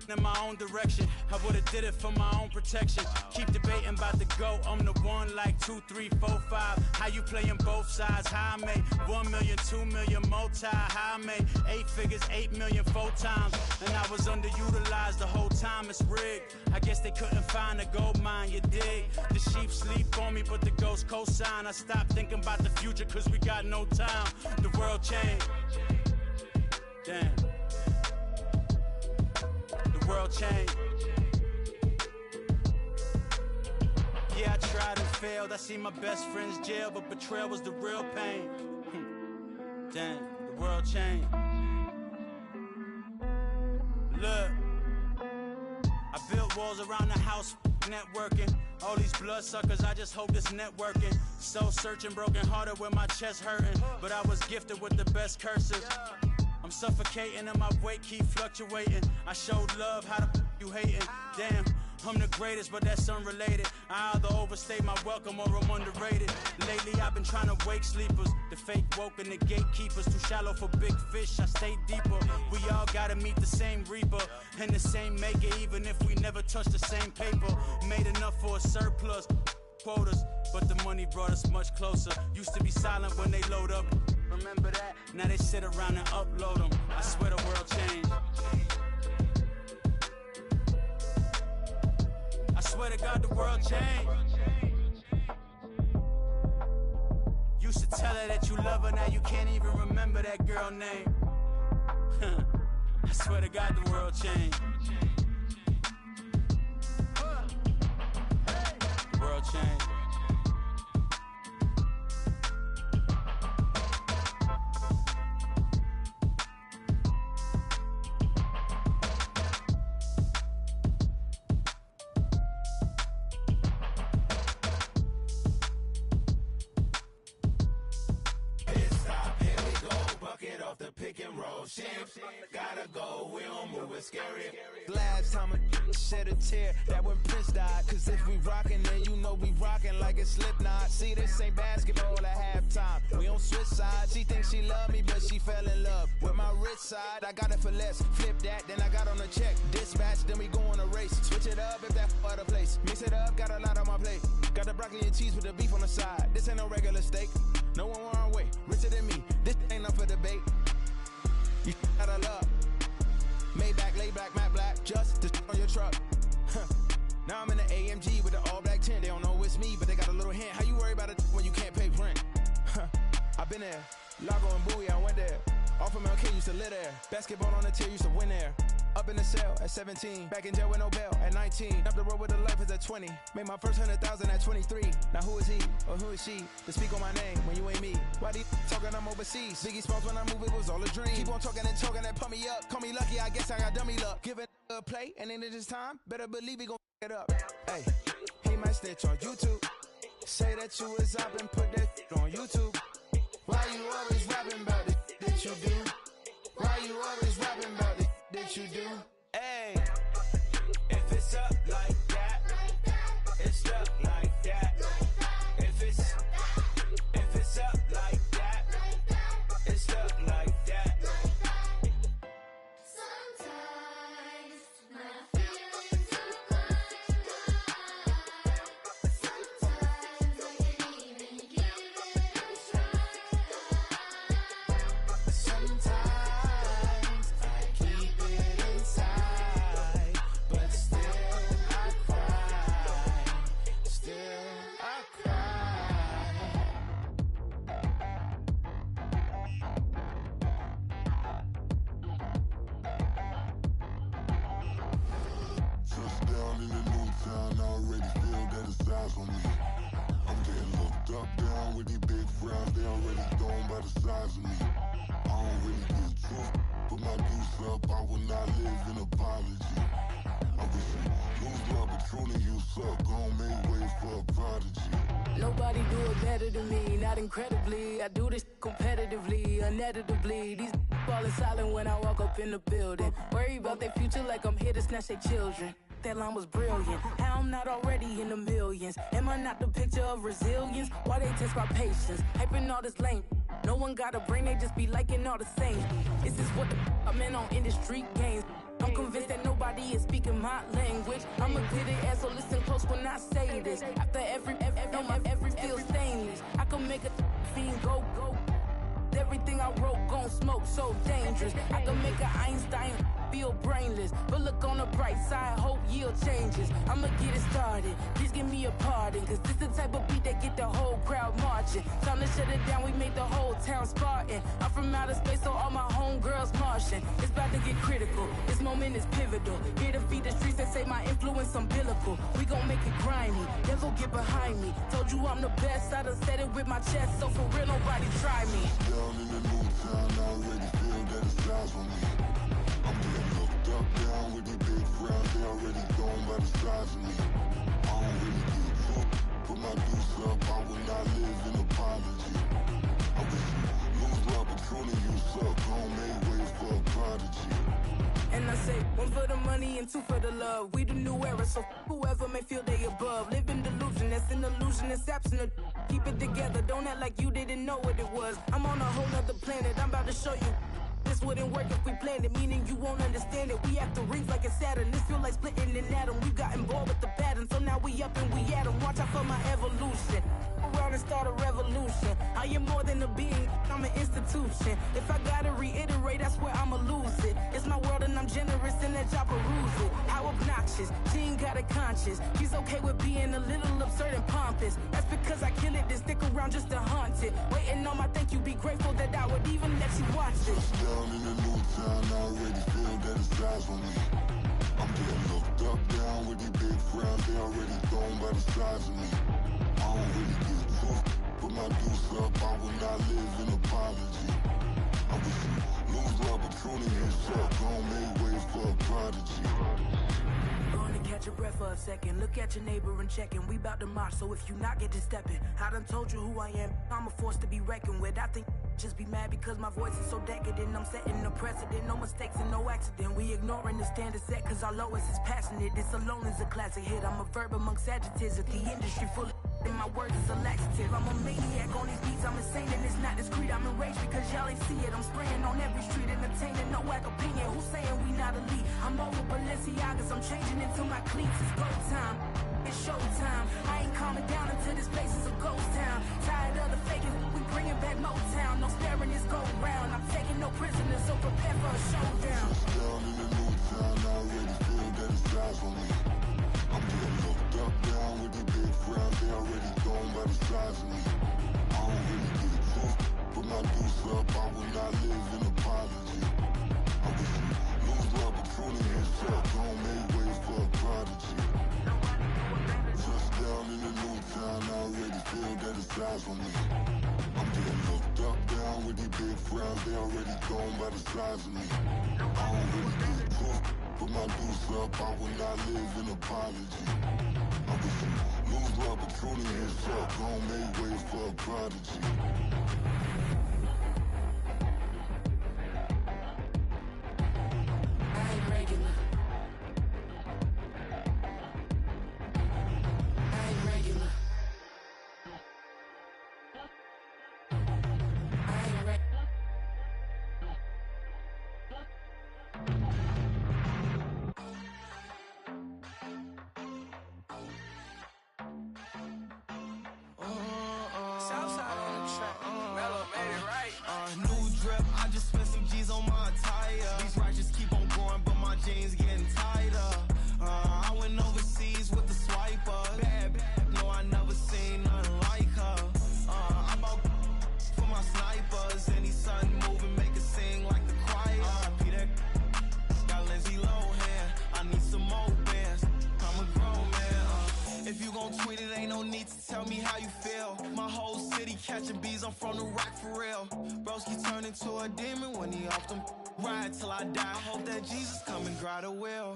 in my own direction. I would've did it for my own protection. Keep debating about the GOAT. I'm the one like 2, 3, 4, 5. How you playing both sides? How I made 1 million, 2 million, multi. How I made 8 figures, 8 million 4 times. And I was underutilized the whole time. It's rigged. I guess they couldn't find a gold mine, you dig? The sheep sleep on me, but the ghost cosign. I stopped thinking about the future cause we got no time. The world changed. Damn. The world changed. Yeah, I tried and failed. I seen my best friends jail, but betrayal was the real pain. Damn, the world changed. Look, I built walls around the house, networking. All these bloodsuckers, I just hope this networking. Soul searching, broken hearted with my chest hurting. But I was gifted with the best curses. I'm suffocating and my weight keep fluctuating. I showed love, how the you hating? Damn, I'm the greatest, but that's unrelated. I either overstay my welcome or I'm underrated. Lately I've been trying to wake sleepers. The fake woke and the gatekeepers. Too shallow for big fish, I stay deeper. We all gotta meet the same reaper and the same maker, even if we never touch the same paper. Made enough for a surplus quotas, but the money brought us much closer. Used to be silent when they load up. Remember that? Now they sit around and upload them. I swear the world changed. I swear to God the world changed. Used to tell her that you love her, now you can't even remember that girl name. I swear to God the world changed. The world changed. Gotta go, we don't move it scary. Last time a shed a tear, that when Prince died. Cause if we rockin', then you know we rockin' like it's slippin'. ain't basketball at halftime. We don't switch sides. She thinks she love me, but she fell in love with my rich side. I got it for less. Flip that, then I got on a check. Dispatch, then we go on a race. Switch it up if that other place. Mix it up, got a lot on my plate. Got the broccoli and cheese with the beef on the side. This ain't no regular steak. No one wrong way. Richer than me. This ain't up for debate. You out of luck. Maybach, lay back, matte black. Just the on your truck. Now I'm in the AMG with the all black tint. They don't know it's me, but they got a little hint. How you worry about it when you can't pay rent? I've been there. Lago and Bowie, I went there. Off of MLK, used to live there. Basketball on the tier, used to win there. Up in the cell at 17. Back in jail with no bail at 19. Up the road with a life is at 20. Made my first 100,000 at 23. Now who is he or who is she to speak on my name when you ain't me? Why these talking I'm overseas? Biggie Smalls when I move, it was all a dream. Keep on talking and pump me up. Call me lucky, I guess I got dummy luck. Give it a play, and then it is time. Better believe he gon' it up. Hey, he might snitch on YouTube. Say that you was up and put that on YouTube. Why you always rapping about it that you do? Why you always rapping about it that you do? Hey, if it's up like that, it's up like that. If it's up like that, it's up like that. Sometimes my feelings are blind. Sometimes I can't even give it a try. Sometimes I keep it inside, but still I cry. Still I cry. Touchdown in the new town, I already feel that it's eyes on me. I'm getting looked up, down with these big frowns, they already thrown by the size of me. I don't really give truth, put my deuce up, I will not live in apology. I wish you lose love, but truly you suck, gon' make way for a prodigy. Nobody do it better than me, not incredibly. I do this competitively, uneditably. These falling silent when I walk up in the building. Worry about their future like I'm here to snatch their children. That line was brilliant. How I'm not already in the millions? Am I not the picture of resilience? Why they test my patience? Hyping all this lame. No one got a brain, they just be liking all the same. Is this what the I'm in on industry games? I'm convinced that nobody is speaking my language. I'm a good ass, so listen close when I say this. After every feel stainless. I can make a fiend go. Everything I wrote gon' smoke, so dangerous. I can make a Einstein feel brainless. But look on the bright side, hope yield changes. I'ma get it started, please give me a pardon. Cause this the type of beat that get the whole crowd marching. Time to shut it down, we made the whole town Spartan. I'm from outer space, so all my homegirls Martian. It's about to get critical, this moment is pivotal. Here to feed the streets that say my influence umbilical. We gon' make it grimy, then go get behind me. Told you I'm the best, I done said it with my chest. So for real, nobody try me. Down in the new town, I already feel that it's eyes on me. I'm getting looked up, down with these big frowns, they already thrown by the size of me. I don't really give truth, put my deuce up, I will not live in apology. I wish you lose love, but truly you suck, gon' make way for a prodigy. And I say, one for the money and two for the love. We the new era, so whoever may feel they above. Live in delusion, that's an illusion, that's absent. Keep it together, don't act like you didn't know what it was. I'm on a whole nother planet, I'm about to show you. This wouldn't work if we planned it, meaning you won't understand it. We have to rings like a Saturn, this feel like splitting an atom. We got involved with the pattern, so now we up and we at 'em. Watch out for my evolution. Around and start a revolution. I am more than a being, I'm an institution. If I gotta reiterate, I swear I'ma lose it. It's my world and I'm generous and that y'all peruse it. How obnoxious, she ain't got a conscience. She's okay with being a little absurd and pompous. That's because I kill it, then stick around just to haunt it. Waiting on my thank you, be grateful that I would even let you watch it. Down in the new town, I already feel that it's eyes on me. I'm getting looked up, down with these big frowns, they already thrown by the size of me. I don't really give truth, put my deuce up, I will not live in apology. I wish you lose love, but truly you suck, gon' make way for a prodigy. Going to catch your breath for a second. Look at your neighbor and checking. We bout to march, so if you not get to stepping. I done told you who I am. I'm a force to be reckoned with. I think just be mad because my voice is so decadent. I'm setting a precedent, no mistakes and no accident. We ignoring the standard set cause our lowest is passionate. This alone is a classic hit. I'm a verb amongst adjectives. If the industry full of and my words is a laxative. explosive. I'm a maniac on these beats, I'm insane and it's not discreet. I'm enraged because y'all ain't see it. I'm spraying on every street, entertaining, no whack opinion. Who's saying we not elite? I'm over Balenciagas, I'm changing into my cleats. It's go time, it's showtime. I ain't calming down until this place is a ghost town. Tired of the faking, we bringing back Motown. No sparing this go round. I'm taking no prisoners, so prepare for a showdown. Down in the new town, I already feel that it's eyes on me. I'm getting looked up, down with the big crowd. They already gone by the size of me. I don't really get it too. Put my deuce up, I will not live in apology. I wish you lose the opportunity yourself. Don't make way for a prodigy. Just down in the new town, I already feel that it's eyes on me. I'm getting looked up, down with the big crowds. They already gone by the size of me. I don't really get it too. Put my deuce up, I will not live in apology. I wish you lose the opportunity yourself. Don't make way for a prodigy. I ain't regular. I ain't regular. I ain't regular. Southside on the track. Mellow made it right. New drip, I just spent some G's on my attire. These righteous keep on going, but my jeans getting tighter. I went overseas with the swiper. Bad, no, I never seen nothing like her. I bought for my snipers. Any sun moving, make it sing like the choir. Peter got Lindsay Lohan. I need some more bands. I'm a grown man. If you gon' tweet it, ain't no need to tell me how you feel. My whole city catching bees, I'm from the rock for real. Broski turn into a demon when he off them. Ride till I die. I hope that Jesus come and grab the wheel.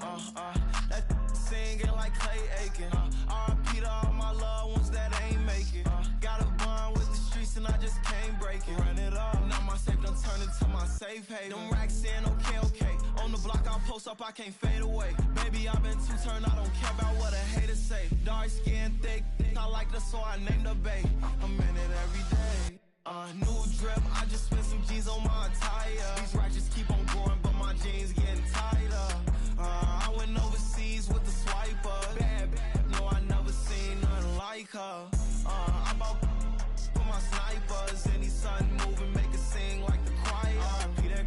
That singing like Clay Aiken. R.I.P. to all my loved ones that ain't make it. Got a bond with the streets and I just can't break it. Run it up. Now my safe done turned into my safe haven. Them racks in, okay. On the block I post up, I can't fade away. Baby, I've been too turned, I don't care about what a hater say. Dark skin, thick, I like the so I named the bae. I'm in it every day. New drip, I just spent some G's on my attire. These righteous keep on going, but my jeans getting tighter. I went overseas with the swiper. Bad, no, I never seen nothing like her. I bought for my snipers. Any sun moving, make it sing like the choir. Peter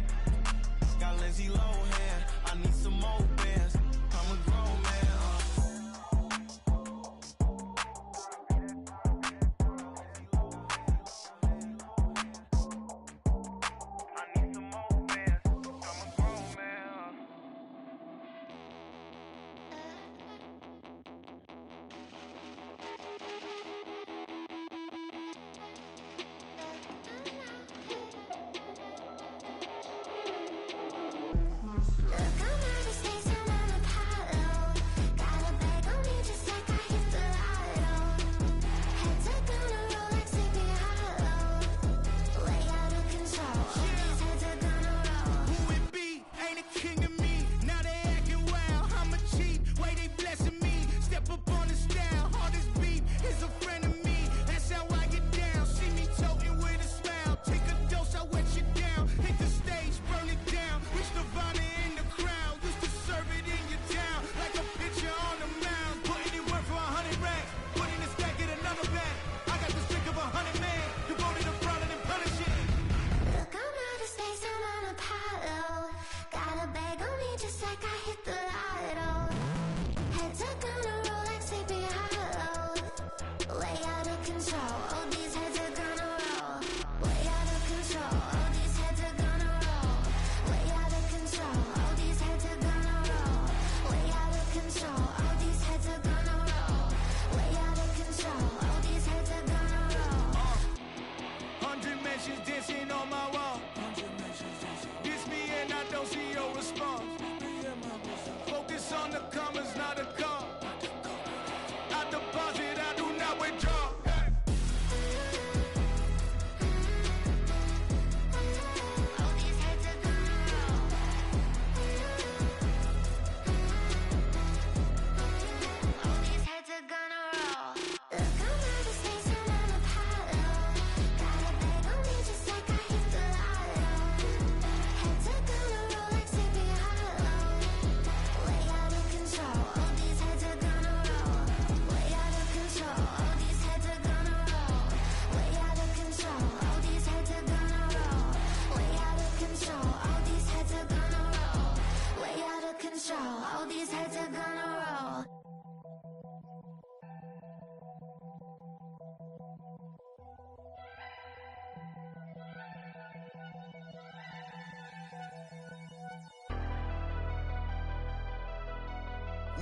got Lindsay Lohan. I need some more bands. I'm a grown man.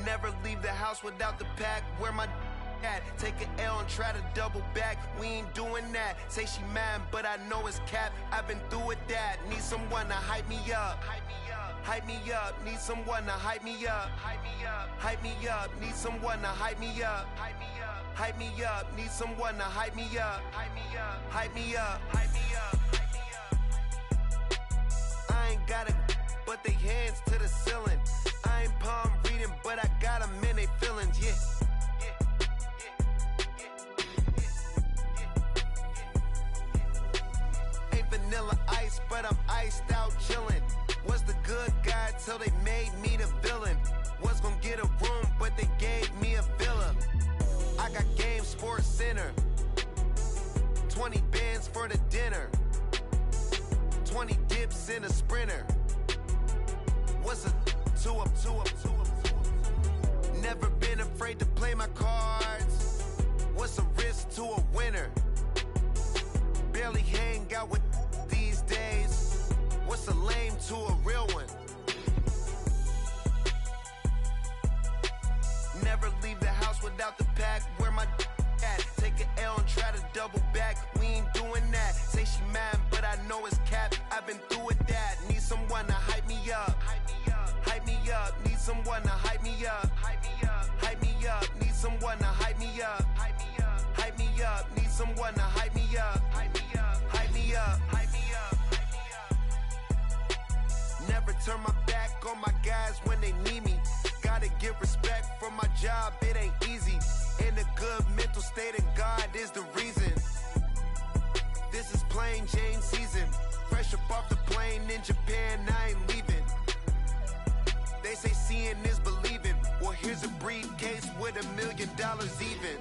Never leave the house without the pack. Where my at? Take an L and try to double back. We ain't doing that. Say she mad, but I know it's cap. I've been through with that. Need someone to hype me up. Hype me up. Need someone to hype me up. Hype me up. Need someone to hype me up. Hype me up. Need someone to hype me up. Hype me up. I ain't got it, but they hands to the ceiling. I ain't palm reading, but I got them in they feelings, yeah. Ain't vanilla ice, but I'm iced out chillin'. Was the good guy till they made me the villain. Was gonna get a room, but they gave me a villa. I got Game Sports Center. 20 bands for the dinner. 20 dips in a sprinter. What's a 2 up? Never been afraid to play my cards. What's a risk to a winner? Barely hang out with these days. What's a lame to a real one? Never leave the house without the pack. Where my at? Take an L and try to double back. We ain't doing that. Say she mad, but I know it's cap. I've been through with that. Need someone to hype me up. Hype me up. Need someone to hype me up. Hype me up. Need someone to hype me up. Hype me up. Need someone to hype me up. Hype me up. Never turn my back on my guys when they need me. Gotta give respect for my job, it ain't easy. In a good mental state, and God is the reason. This is plain Jane season. Fresh up off the plane in Japan, I ain't leaving. They say seeing is believing. Well, here's a briefcase with $1 million even.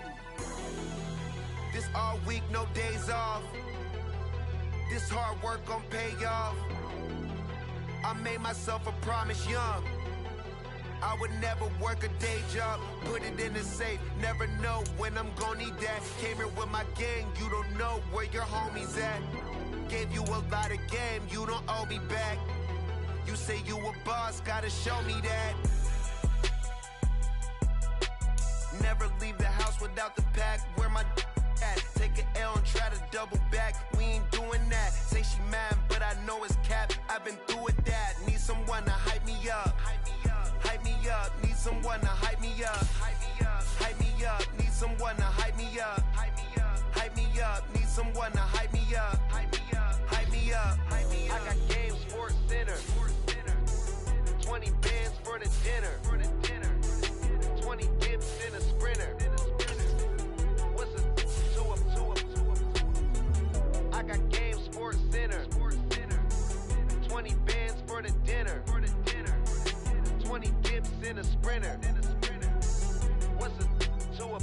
This all week, no days off. This hard work gon' pay off. I made myself a promise young. I would never work a day job, put it in the safe, never know when I'm gon' need that. Came here with my gang, you don't know where your homies at. Gave you a lot of game, you don't owe me back. You say you a boss, gotta show me that. Never leave the house without the pack, where my at? Take an L and try to double back, we ain't doing that. Say she mad, but I know it's cap, I've been through with that. Need someone to hype me up. Hype me up, need someone to hype me up. Hype me up, need someone to hype me up. Hype me up, need someone to hype me up. Hype me up. I got Game Sports Center. 20 bands for the dinner. 20 dips in a sprinter. What's a 2 up? I got Game Sports Center. 20 bands for the dinner. 20 dips in a sprinter. What's a 2 up?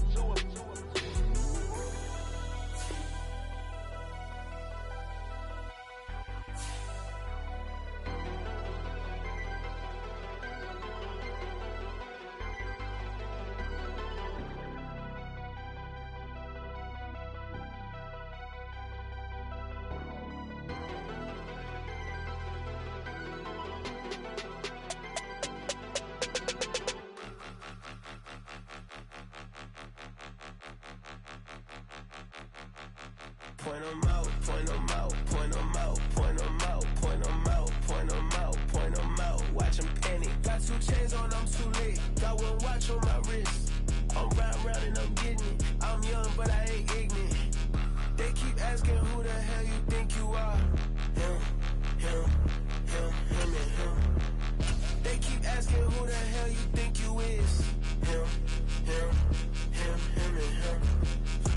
Point 'em out, point 'em out, point 'em out, point 'em out, point 'em out, point 'em out, point 'em out. Watch 'em panic. Got 2 chains on, I'm too late. Got 1 watch on my wrist. I'm round and I'm getting it. I'm young, but I ain't ignorant. They keep asking who the hell you think you are. Him, and him. They keep asking who the hell you think you is. Him, and him.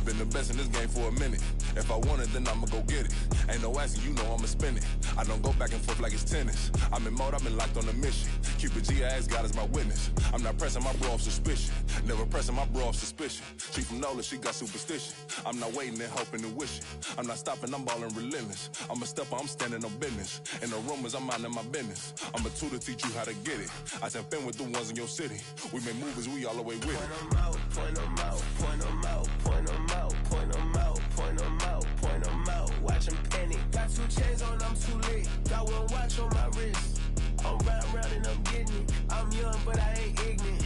Been the best in this game for a minute. If I want it, then I'ma go get it. Ain't no asking, you know I'ma spend it. I don't go back and forth like it's tennis. I'm in mode, I've been locked on a mission. Cupid G, I ask God as my witness. I'm not pressing my bro off suspicion. Never pressing my bro off suspicion. She from Nola, she got superstition. I'm not waiting and hoping and wishing. I'm not stopping, I'm balling relentless. I'm a stepper, I'm standing on business. In the rumors, I'm minding my business. I'm a tutor, teach you how to get it. I said, fin with the ones in your city. We make movies, we all the way with it. Point 'em out, point 'em out, point 'em out, point 'em out, point 'em out, point 'em out, point 'em out. Watch 'em panic. Got 2 chains on, I'm too late. Got 1 watch on my wrist. I'm round and I'm getting it. I'm young, but I ain't ignorant.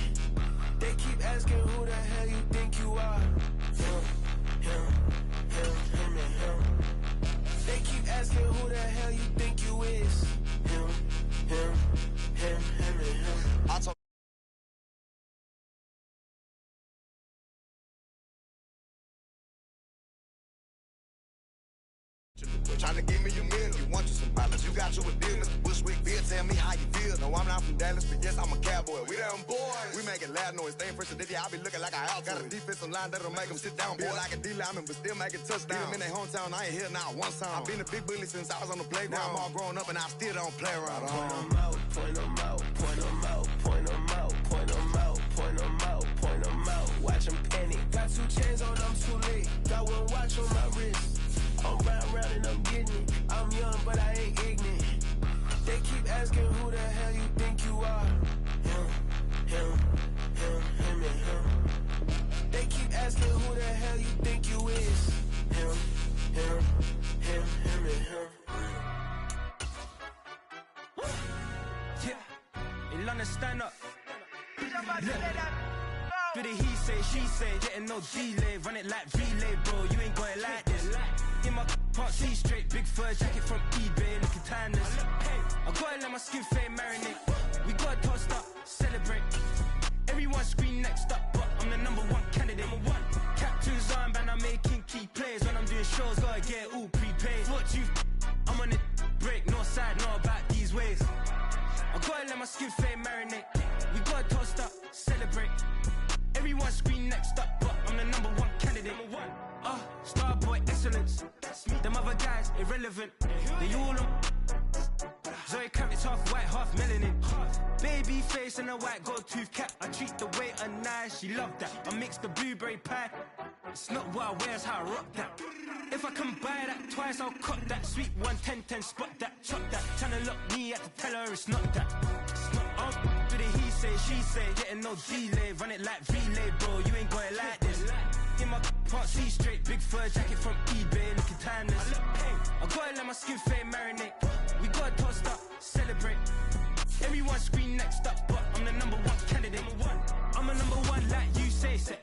Trying to give me your meal. You want you some balance, you got you a deal. Mr. Bushwick, Bill, tell me how you feel. No, I'm not from Dallas, but yes, I'm a cowboy. We them boys. We making loud noise. Staying fresh to this, I be looking like a house. Got a defensive line that'll make them sit down. Feel like a D-lineman, but still making touchdowns. In their hometown, I ain't here now one time. I've been a big bully since I was on the playground. Now I'm all grown up and I still don't play around. Point them out, point them out, point them out, point them out, point them out, point them out, point them out. Watch them panic. Got 2 chains on, I'm too late. Got 1 watch on my wrist. I'm round and I'm getting it. I'm young, but I ain't ignorant. They keep asking who the hell you think you are. Him, and him. They keep asking who the hell you think you is. Him, and him. Yeah, in London, stand up. Do the he say, she say, getting no delay. Run it like relay, bro, you ain't got it like this. In my can't see straight, big fur jacket from eBay, looking timeless. I gotta let my skin fade marinate. We gotta toast up, celebrate. Everyone scream next up, but I'm the #1 candidate. Captain's armband, I'm making key plays. When I'm doing shows, gotta get all prepaid. What you, I'm on the break, no side, know about these ways. I gotta let my skin fade marinate. We gotta toast up, celebrate. Everyone scream next up, but I'm the #1 candidate. Starboy excellence. Them other guys irrelevant. They all on. Zoe Kravitz half white, half melanin. Baby face and a white gold tooth cap. I treat the waiter nice, she love that. I mix the blueberry pie. It's not what I wear, it's how I rock that. If I can buy that twice, I'll cut that. Sweet 110, spot that, chop that. Tryna lock me at the teller, it's not that. Do the he say, she say, getting no delay. Run it like relay, bro, you ain't got it like this. In my can't see straight, big fur jacket from eBay, looking timeless. I gotta let my skin fade marinate. We gotta toast up, celebrate. Everyone scream next up, but I'm the #1 candidate. I'm a #1 like you say, set.